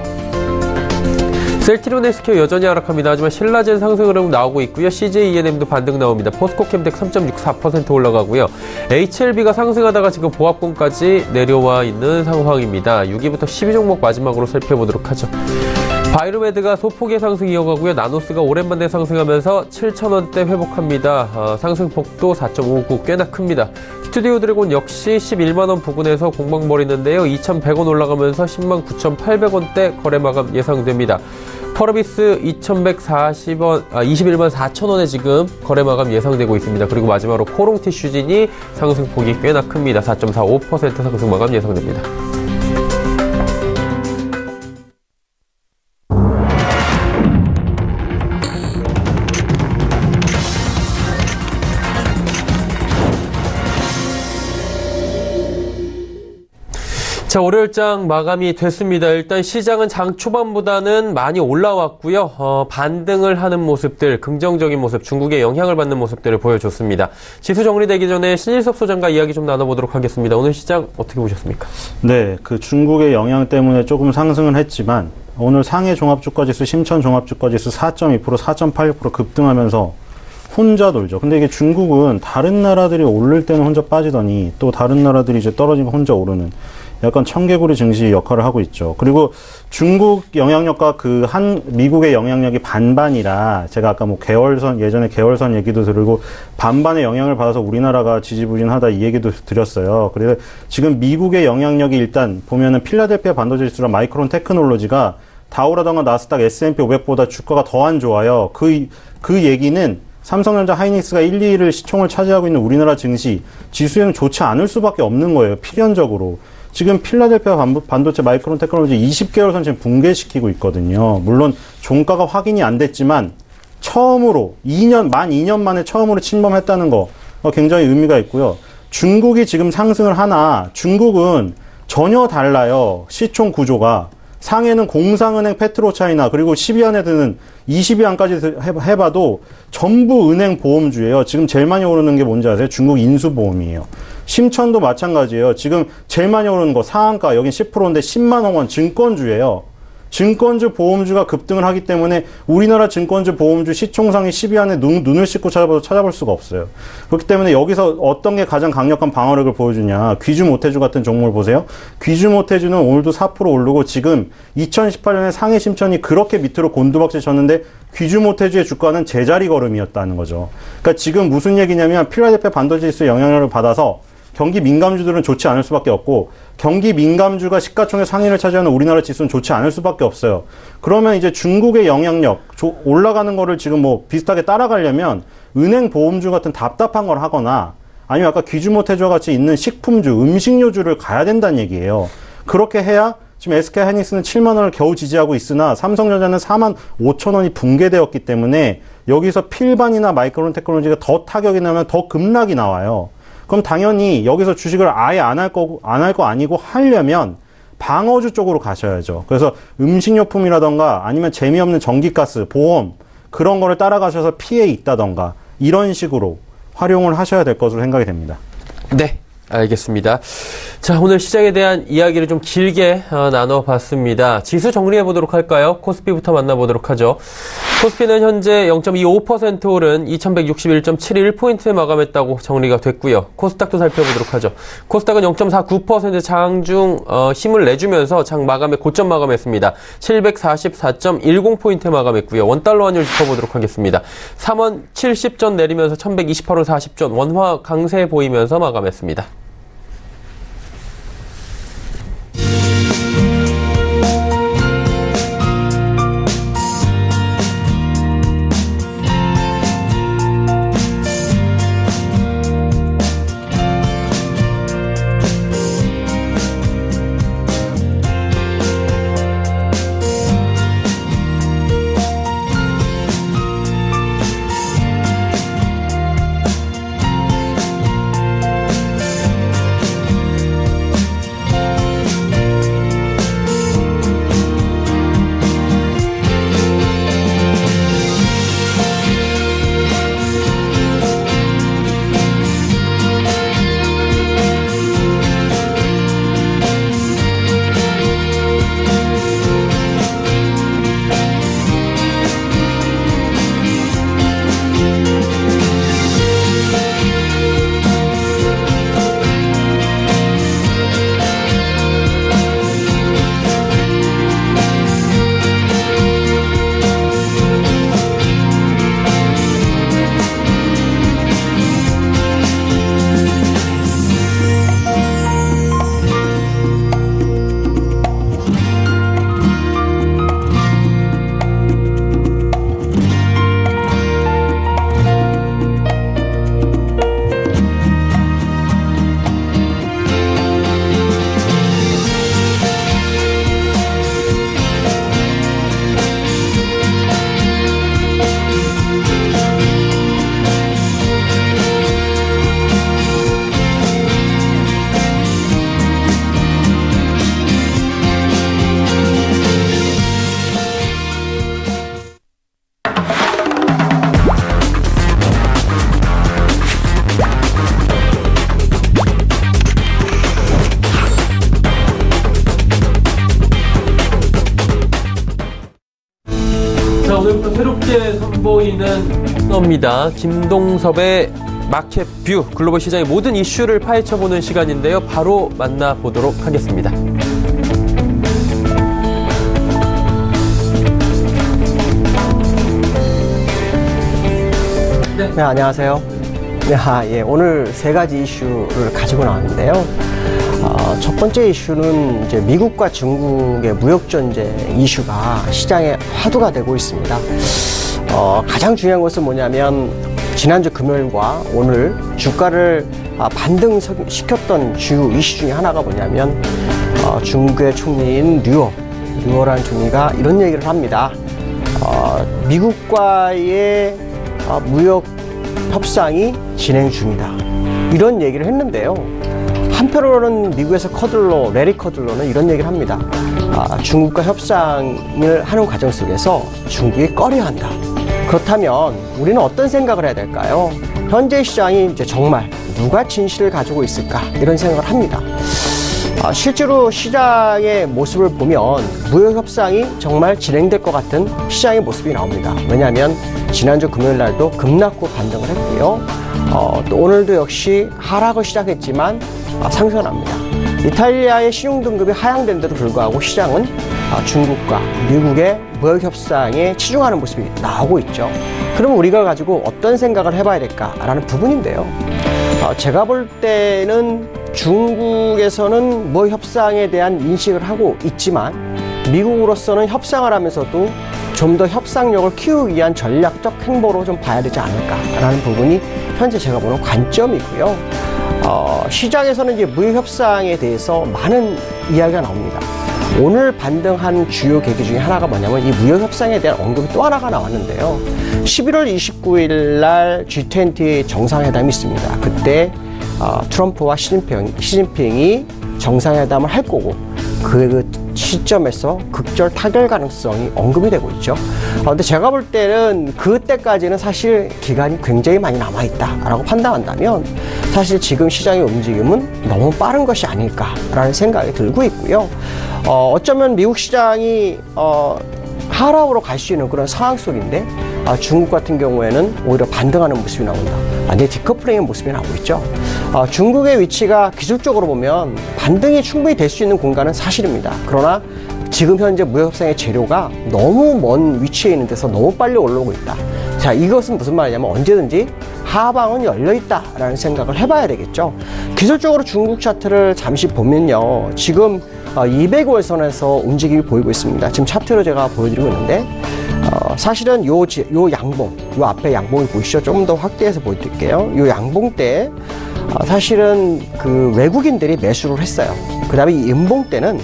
셀트리온 헬스케어 여전히 하락합니다. 하지만 신라젠 상승 흐름 나오고 있고요. CJENM도 반등 나옵니다. 포스코캠텍 3.64% 올라가고요. HLB가 상승하다가 지금 보합권까지 내려와 있는 상황입니다. 6위부터 12종목 마지막으로 살펴보도록 하죠. 바이로메드가 소폭의 상승 이어가고요. 나노스가 오랜만에 상승하면서 7,000원대 회복합니다. 상승폭도 4.59 꽤나 큽니다. 스튜디오 드래곤 역시 11만원 부근에서 공방 벌이는데요. 2,100원 올라가면서 10만 9,800원대 거래 마감 예상됩니다. 펄어비스 21,140원, 4,000원에 지금 거래 마감 예상되고 있습니다. 그리고 마지막으로 코롱티슈진이 상승폭이 꽤나 큽니다. 4.45% 상승 마감 예상됩니다. 자, 월요일장 마감이 됐습니다. 일단 시장은 장 초반보다는 많이 올라왔고요. 반등을 하는 모습들, 긍정적인 모습, 중국의 영향을 받는 모습들을 보여줬습니다. 지수 정리되기 전에 신일섭 소장과 이야기 좀 나눠보도록 하겠습니다. 오늘 시장 어떻게 보셨습니까? 네, 그 중국의 영향 때문에 조금 상승은 했지만 오늘 상해 종합주가지수, 심천 종합주가지수 4.2%, 4.86% 급등하면서 혼자 돌죠. 근데 이게 중국은 다른 나라들이 오를 때는 혼자 빠지더니 또 다른 나라들이 이제 떨어지면 혼자 오르는 약간 청개구리 증시 역할을 하고 있죠. 그리고 중국 영향력과 미국의 영향력이 반반이라 제가 아까 뭐 예전에 계월선 얘기도 들고 반반의 영향을 받아서 우리나라가 지지부진하다 이 얘기도 드렸어요. 그래서 지금 미국의 영향력이 일단 보면은 필라델피아 반도체 지수랑 마이크론 테크놀로지가 다우라던가 나스닥 S&P 500보다 주가가 더 안 좋아요. 그 얘기는 삼성전자, 하이닉스가 1, 2위를 시총을 차지하고 있는 우리나라 증시 지수에는 좋지 않을 수밖에 없는 거예요. 필연적으로. 지금 필라델피아 반도체 마이크론 테크놀로지 20개월선 지금 붕괴시키고 있거든요. 물론 종가가 확인이 안 됐지만 처음으로 만 2년 만에 처음으로 침범했다는 거 굉장히 의미가 있고요. 중국이 지금 상승을 하나 중국은 전혀 달라요. 시총 구조가. 상해는 공상은행, 페트로차이나 그리고 10위 안에 드는 20위 안까지 해봐도 전부 은행 보험주예요. 지금 제일 많이 오르는 게 뭔지 아세요? 중국 인수보험이에요. 심천도 마찬가지예요. 지금 제일 많이 오르는 거 상한가 여긴 10%인데 10만원 원 증권주예요. 증권주, 보험주가 급등을 하기 때문에 우리나라 증권주, 보험주 시총상위 10위 안에 눈을 씻고 찾아볼 수가 없어요. 그렇기 때문에 여기서 어떤 게 가장 강력한 방어력을 보여주냐. 귀주 모태주 같은 종목을 보세요. 귀주 모태주는 오늘도 4% 오르고 지금 2018년에 상해 심천이 그렇게 밑으로 곤두박질 쳤는데 귀주 모태주의 주가는 제자리 걸음이었다는 거죠. 그러니까 지금 무슨 얘기냐면 필라델피아 반도체 지수 영향력을 받아서 경기 민감주들은 좋지 않을 수밖에 없고 경기 민감주가 시가총액 상위를 차지하는 우리나라 지수는 좋지 않을 수밖에 없어요. 그러면 이제 중국의 영향력 올라가는 거를 지금 뭐 비슷하게 따라가려면 은행 보험주 같은 답답한 걸 하거나 아니면 아까 귀주모태주와 같이 있는 식품주, 음식료주를 가야 된다는 얘기예요. 그렇게 해야 지금 SK 하이닉스는 7만 원을 겨우 지지하고 있으나 삼성전자는 4만 5천 원이 붕괴되었기 때문에 여기서 필반이나 마이크론 테크놀로지가 더 타격이 나면 더 급락이 나와요. 그럼 당연히 여기서 주식을 아예 안 할 거 아니고 하려면 방어주 쪽으로 가셔야죠. 그래서 음식료품이라던가 아니면 재미없는 전기가스, 보험 그런 거를 따라가셔서 피해 있다던가 이런 식으로 활용을 하셔야 될 것으로 생각이 됩니다. 네. 알겠습니다. 자, 오늘 시장에 대한 이야기를 좀 길게 나눠봤습니다. 지수 정리해 보도록 할까요? 코스피부터 만나보도록 하죠. 코스피는 현재 0.25% 오른 2161.71포인트에 마감했다고 정리가 됐고요. 코스닥도 살펴보도록 하죠. 코스닥은 0.49% 장중 힘을 내주면서 장 마감에 고점 마감했습니다. 744.10포인트에 마감했고요. 원달러 환율 짚어보도록 하겠습니다. 3원 70전 내리면서 1128원 40전 원화 강세 보이면서 마감했습니다. 오늘부터 새롭게 선보이는 겁니다. 김동섭의 마켓뷰, 글로벌 시장의 모든 이슈를 파헤쳐보는 시간인데요. 바로 만나보도록 하겠습니다. 네, 안녕하세요. 네, 오늘 세 가지 이슈를 가지고 나왔는데요. 첫 번째 이슈는 이제 미국과 중국의 무역 전쟁 이슈가 시장에 화두가 되고 있습니다. 가장 중요한 것은 뭐냐면 지난주 금요일과 오늘 주가를 반등시켰던 주요 이슈 중에 하나가 뭐냐면 중국의 총리인 류어라는 총리가 이런 얘기를 합니다. 미국과의 무역 협상이 진행 중이다. 이런 얘기를 했는데요. 한편으로는 미국에서 레리 커들러는 이런 얘기를 합니다. 중국과 협상을 하는 과정 속에서 중국이 꺼려한다. 그렇다면 우리는 어떤 생각을 해야 될까요? 현재 시장이 이제 정말 누가 진실을 가지고 있을까? 이런 생각을 합니다. 실제로 시장의 모습을 보면 무역 협상이 정말 진행될 것 같은 시장의 모습이 나옵니다. 왜냐하면 지난주 금요일 날도 급락후 반등을 했고요. 또 오늘도 역시 하락을 시작했지만 상승합니다. 이탈리아의 신용등급이 하향된데도 불구하고 시장은 중국과 미국의 무역 협상에 치중하는 모습이 나오고 있죠. 그럼 우리가 가지고 어떤 생각을 해봐야 될까라는 부분인데요. 제가 볼 때는 중국에서는 무역 협상에 대한 인식을 하고 있지만 미국으로서는 협상을 하면서도 좀 더 협상력을 키우기 위한 전략적 행보로 좀 봐야 되지 않을까라는 부분이 현재 제가 보는 관점이고요. 시장에서는 이제 무역 협상에 대해서 많은 이야기가 나옵니다. 오늘 반등한 주요 계기 중에 하나가 뭐냐면 이 무역 협상에 대한 언급이 또 하나가 나왔는데요. 11월 29일 날 G20 정상회담이 있습니다. 그때 트럼프와 시진핑이 정상회담을 할 거고 그 시점에서 극절 타결 가능성이 언급이 되고 있죠. 근데 제가 볼 때는 그때까지는 사실 기간이 굉장히 많이 남아있다라고 판단한다면 사실 지금 시장의 움직임은 너무 빠른 것이 아닐까라는 생각이 들고 있고요. 어쩌면 미국 시장이 하락으로 갈 수 있는 그런 상황 속인데 중국 같은 경우에는 오히려 반등하는 모습이 나온다. 완전히 디커플링의 모습이 나오고 있죠. 중국의 위치가 기술적으로 보면 반등이 충분히 될 수 있는 공간은 사실입니다. 그러나 지금 현재 무역협상의 재료가 너무 먼 위치에 있는 데서 너무 빨리 올라오고 있다. 자, 이것은 무슨 말이냐면 언제든지 하방은 열려있다라는 생각을 해봐야 되겠죠. 기술적으로 중국 차트를 잠시 보면요. 지금 200월선에서 움직임이 보이고 있습니다. 지금 차트로 제가 보여드리고 있는데 사실은 요 양봉, 요 앞에 양봉이 보이시죠? 조금 더 확대해서 보여드릴게요. 요 양봉 때 사실은 그 외국인들이 매수를 했어요. 그 다음에 이 음봉 때는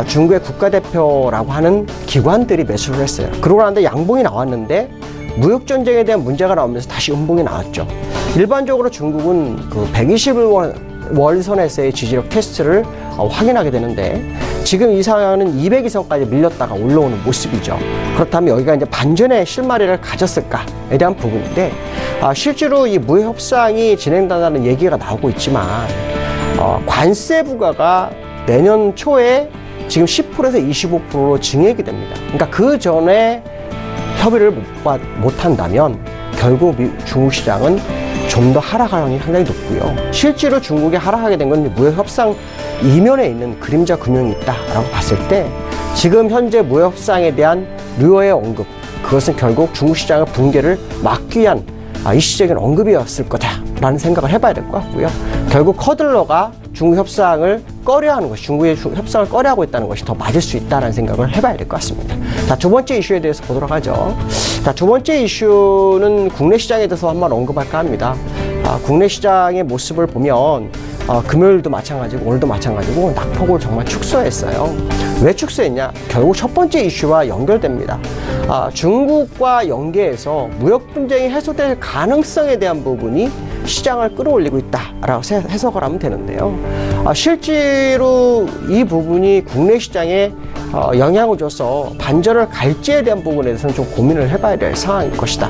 중국의 국가대표라고 하는 기관들이 매수를 했어요. 그러고 나는데 양봉이 나왔는데 무역전쟁에 대한 문제가 나오면서 다시 음봉이 나왔죠. 일반적으로 중국은 그 121월선에서의 지지력 테스트를 확인하게 되는데 지금 이 상황은 200이선까지 밀렸다가 올라오는 모습이죠. 그렇다면 여기가 이제 반전의 실마리를 가졌을까에 대한 부분인데 실제로 이 무역협상이 진행된다는 얘기가 나오고 있지만 관세 부과가 내년 초에 지금 10%에서 25%로 증액이 됩니다. 그러니까 그 전에 협의를 못 한다면 결국 중국 시장은 좀 더 하락할 확률이 상당히 높고요. 실제로 중국이 하락하게 된 건 무역협상 이면에 있는 그림자 금융이 있다라고 봤을 때 지금 현재 무역협상에 대한 류어의 언급, 그것은 결국 중국 시장의 붕괴를 막기 위한 일시적인 언급이었을 거다라는 생각을 해봐야 될 것 같고요. 결국 커들러가 중국 협상을 꺼려하는 것이, 중국의 협상을 꺼려하고 있다는 것이 더 맞을 수 있다는 생각을 해봐야 될 것 같습니다. 자, 두 번째 이슈에 대해서 보도록 하죠. 자, 두 번째 이슈는 국내 시장에 대해서 한번 언급할까 합니다. 국내 시장의 모습을 보면 금요일도 마찬가지고 오늘도 마찬가지고 낙폭을 정말 축소했어요. 왜 축소했냐? 결국 첫 번째 이슈와 연결됩니다. 중국과 연계해서 무역 분쟁이 해소될 가능성에 대한 부분이 시장을 끌어올리고 있다라고 해석을 하면 되는데요. 실제로 이 부분이 국내 시장에 영향을 줘서 반전을 갈지에 대한 부분에 대해서는 좀 고민을 해봐야 될 상황일 것이다.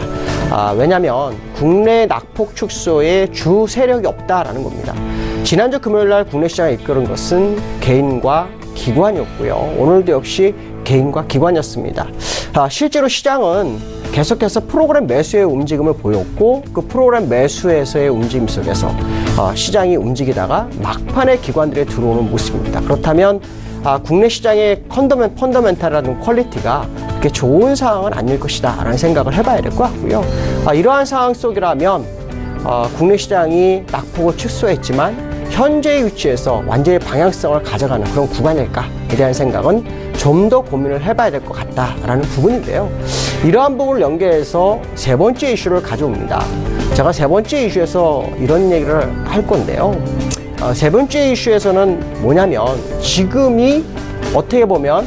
왜냐하면 국내 낙폭 축소에 주 세력이 없다라는 겁니다. 지난주 금요일날 국내 시장을 이끌은 것은 개인과 기관이었고요. 오늘도 역시 개인과 기관이었습니다. 실제로 시장은 계속해서 프로그램 매수의 움직임을 보였고 그 프로그램 매수에서의 움직임 속에서 시장이 움직이다가 막판에 기관들이 들어오는 모습입니다. 그렇다면 국내 시장의 펀더멘탈이라는 퀄리티가 그렇게 좋은 상황은 아닐 것이다 라는 생각을 해봐야 될 것 같고요. 이러한 상황 속이라면 국내 시장이 낙폭을 축소했지만 현재의 위치에서 완전히 방향성을 가져가는 그런 구간일까에 대한 생각은 좀 더 고민을 해봐야 될 것 같다라는 부분인데요. 이러한 부분을 연계해서 세 번째 이슈를 가져옵니다. 제가 세 번째 이슈에서 이런 얘기를 할 건데요. 세 번째 이슈에서는 뭐냐면 지금이 어떻게 보면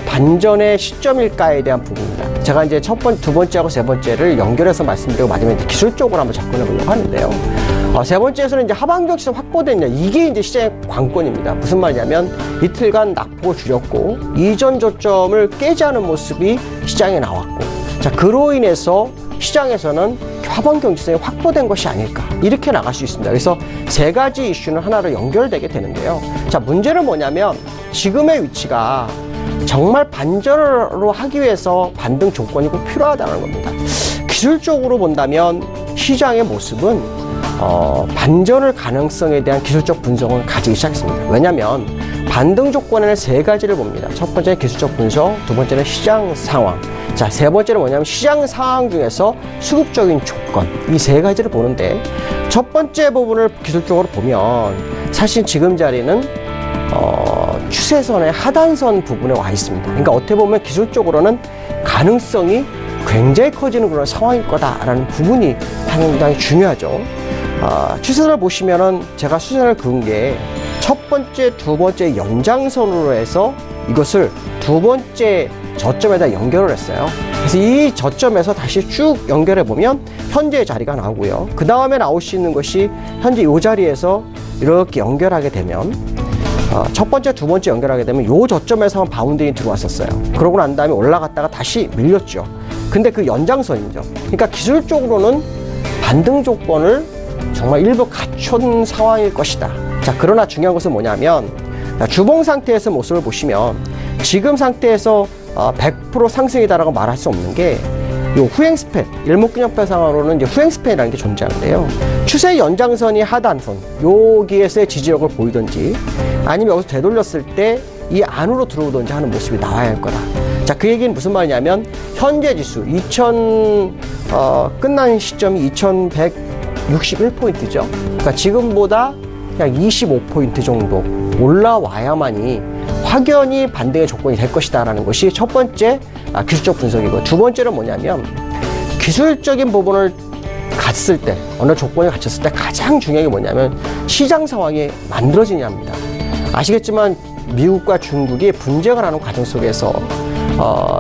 반전의 시점일까에 대한 부분입니다. 제가 이제 두 번째하고 세 번째를 연결해서 말씀드리고 마지막에 기술적으로 한번 접근해 보려고 하는데요. 세 번째에서는 이제 하방 격시가 확보됐냐, 이게 이제 시장의 관건입니다. 무슨 말이냐면 이틀간 낙폭을 줄였고 이전 저점을 깨지 않은 모습이 시장에 나왔고, 자, 그로 인해서 시장에서는 하방 경직성이 확보된 것이 아닐까, 이렇게 나갈 수 있습니다. 그래서 세 가지 이슈는 하나로 연결되게 되는데요. 자, 문제는 뭐냐면 지금의 위치가 정말 반전으로 하기 위해서 반등 조건이 꼭 필요하다는 겁니다. 기술적으로 본다면 시장의 모습은 반전을 가능성에 대한 기술적 분석을 가지기 시작했습니다. 왜냐하면 반등 조건에는 세 가지를 봅니다. 첫 번째는 기술적 분석, 두 번째는 시장 상황, 자, 세 번째는 뭐냐면 시장 상황 중에서 수급적인 조건, 이 세 가지를 보는데 첫 번째 부분을 기술적으로 보면 사실 지금 자리는 추세선의 하단선 부분에 와 있습니다. 그러니까 어떻게 보면 기술적으로는 가능성이 굉장히 커지는 그런 상황일 거다라는 부분이 상당히 중요하죠. 추세선을 보시면은 제가 추세선을 그은 게 첫 번째, 두 번째 연장선으로 해서 이것을 두 번째 저점에다 연결을 했어요. 그래서 이 저점에서 다시 쭉 연결해 보면 현재의 자리가 나오고요. 그 다음에 나올 수 있는 것이 현재 이 자리에서 이렇게 연결하게 되면 첫 번째, 두 번째 연결하게 되면 이 저점에서 바운딩이 들어왔었어요. 그러고 난 다음에 올라갔다가 다시 밀렸죠. 근데 그 연장선이죠. 그러니까 기술적으로는 반등 조건을 정말 일부 갖춘 상황일 것이다. 자, 그러나 중요한 것은 뭐냐면 주봉 상태에서 모습을 보시면 지금 상태에서 100% 상승이다라고 말할 수 없는 게 이 후행 스팬, 일목균형표상으로는 이제 후행 스팬이라는 게 존재하는데요. 추세 연장선이 하단선, 여기에서의 지지력을 보이든지 아니면 여기서 되돌렸을 때 이 안으로 들어오든지 하는 모습이 나와야 할 거다. 자, 그 얘기는 무슨 말이냐면 현재 지수 끝난 시점이 2161포인트죠. 그러니까 지금보다 그냥 25포인트 정도 올라와야만이 확연히 반등의 조건이 될 것이다라는 것이 첫 번째 기술적 분석이고, 두 번째는 뭐냐면 기술적인 부분을 갔을 때, 어느 조건을 갖췄을 때 가장 중요한 게 뭐냐면 시장 상황이 만들어지냐입니다. 아시겠지만 미국과 중국이 분쟁을 하는 과정 속에서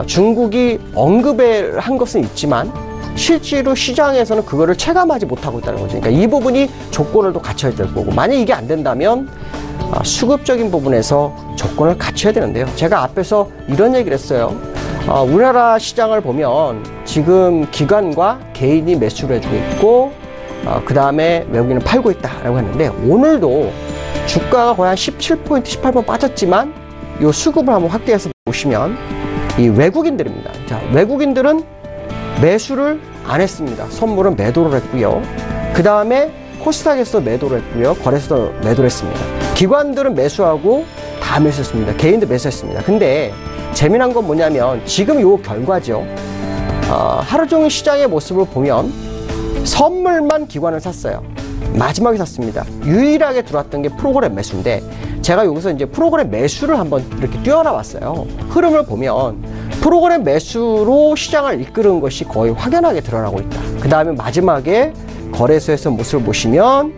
중국이 언급을 한 것은 있지만 실제로 시장에서는 그거를 체감하지 못하고 있다는 거죠. 그러니까 이 부분이 조건을 또 갖춰야 될 거고, 만약 이게 안 된다면 수급적인 부분에서 조건을 갖춰야 되는데요. 제가 앞에서 이런 얘기를 했어요. 우리나라 시장을 보면 지금 기관과 개인이 매수를 해주고 있고, 그 다음에 외국인은 팔고 있다라고 했는데, 오늘도 주가가 거의 한 17포인트, 18% 빠졌지만 이 수급을 한번 확대해서 보시면 이 외국인들입니다. 자, 외국인들은 매수를 안 했습니다. 선물은 매도를 했고요. 그 다음에 코스닥에서 매도를 했고요. 거래소도 매도를 했습니다. 기관들은 매수하고 다 매수했습니다. 개인도 매수했습니다. 근데 재미난 건 뭐냐면 지금 요 결과죠. 하루 종일 시장의 모습을 보면 선물만 기관을 샀어요. 마지막에 샀습니다. 유일하게 들어왔던 게 프로그램 매수인데, 제가 여기서 이제 프로그램 매수를 한번 이렇게 띄워놔봤어요. 흐름을 보면 프로그램 매수로 시장을 이끄는 것이 거의 확연하게 드러나고 있다. 그 다음에 마지막에 거래소에서 모습을 보시면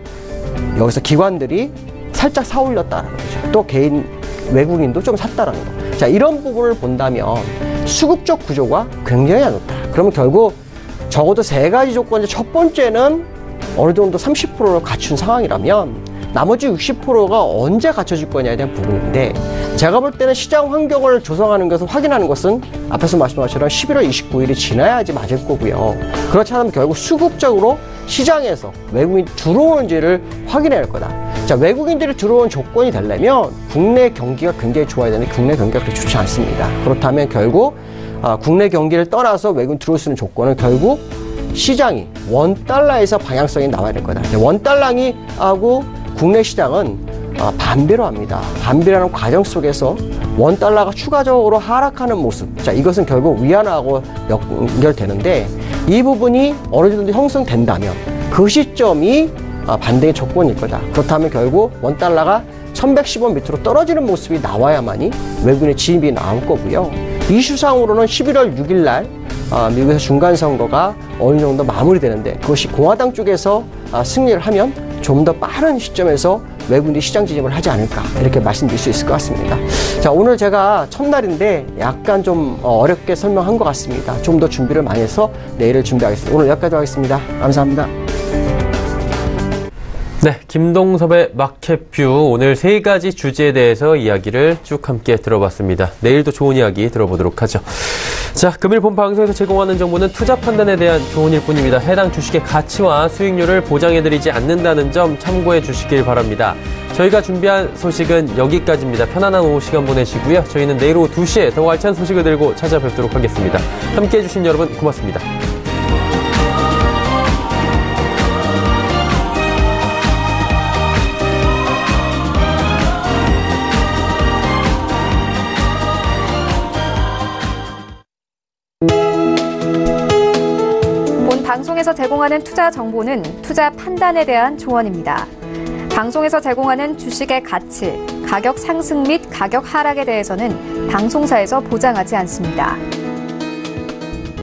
여기서 기관들이 살짝 사 올렸다는 거죠. 또 개인 외국인도 좀 샀다는 거. 자, 이런 부분을 본다면 수급적 구조가 굉장히 안 좋다. 그러면 결국 적어도 세 가지 조건의 첫 번째는 어느 정도 30%를 갖춘 상황이라면 나머지 60%가 언제 갖춰질 거냐에 대한 부분인데, 제가 볼 때는 시장 환경을 조성하는 것을 확인하는 것은 앞에서 말씀하신 것처럼 11월 29일이 지나야지 맞을 거고요. 그렇지 않으면 결국 수급적으로 시장에서 외국인이 들어오는지를 확인해야 할 거다. 자, 외국인들이 들어온 조건이 되려면 국내 경기가 굉장히 좋아야 되는데 국내 경기가 그렇게 좋지 않습니다. 그렇다면 결국 국내 경기를 떠나서 외국인 들어올 수 있는 조건은 결국 시장이 원달러에서 방향성이 나와야 될 거다. 원달러이 하고 국내 시장은 반대로 합니다. 반대라는 과정 속에서 원달러가 추가적으로 하락하는 모습. 자, 이것은 결국 위안화하고 연결되는데, 이 부분이 어느 정도 형성된다면 그 시점이 반대의 조건일 거다. 그렇다면 결국 원달러가 1110원 밑으로 떨어지는 모습이 나와야만이 외국인의 진입이 나올 거고요. 이슈상으로는 11월 6일 날 미국에서 중간선거가 어느 정도 마무리되는데, 그것이 공화당 쪽에서 승리를 하면 좀 더 빠른 시점에서 외국인이 시장 진입을 하지 않을까, 이렇게 말씀드릴 수 있을 것 같습니다. 자, 오늘 제가 첫날인데 약간 좀 어렵게 설명한 것 같습니다. 좀 더 준비를 많이 해서 내일을 준비하겠습니다. 오늘 여기까지 하겠습니다. 감사합니다. 네, 김동섭의 마켓뷰, 오늘 세 가지 주제에 대해서 이야기를 쭉 함께 들어봤습니다. 내일도 좋은 이야기 들어보도록 하죠. 자, 금일 본 방송에서 제공하는 정보는 투자 판단에 대한 조언일 뿐입니다. 해당 주식의 가치와 수익률을 보장해드리지 않는다는 점 참고해 주시길 바랍니다. 저희가 준비한 소식은 여기까지입니다. 편안한 오후 시간 보내시고요. 저희는 내일 오후 2시에 더 알찬 소식을 들고 찾아뵙도록 하겠습니다. 함께해 주신 여러분 고맙습니다. 방송에서 제공하는 투자 정보는 투자 판단에 대한 조언입니다. 방송에서 제공하는 주식의 가치, 가격 상승 및 가격 하락에 대해서는 방송사에서 보장하지 않습니다.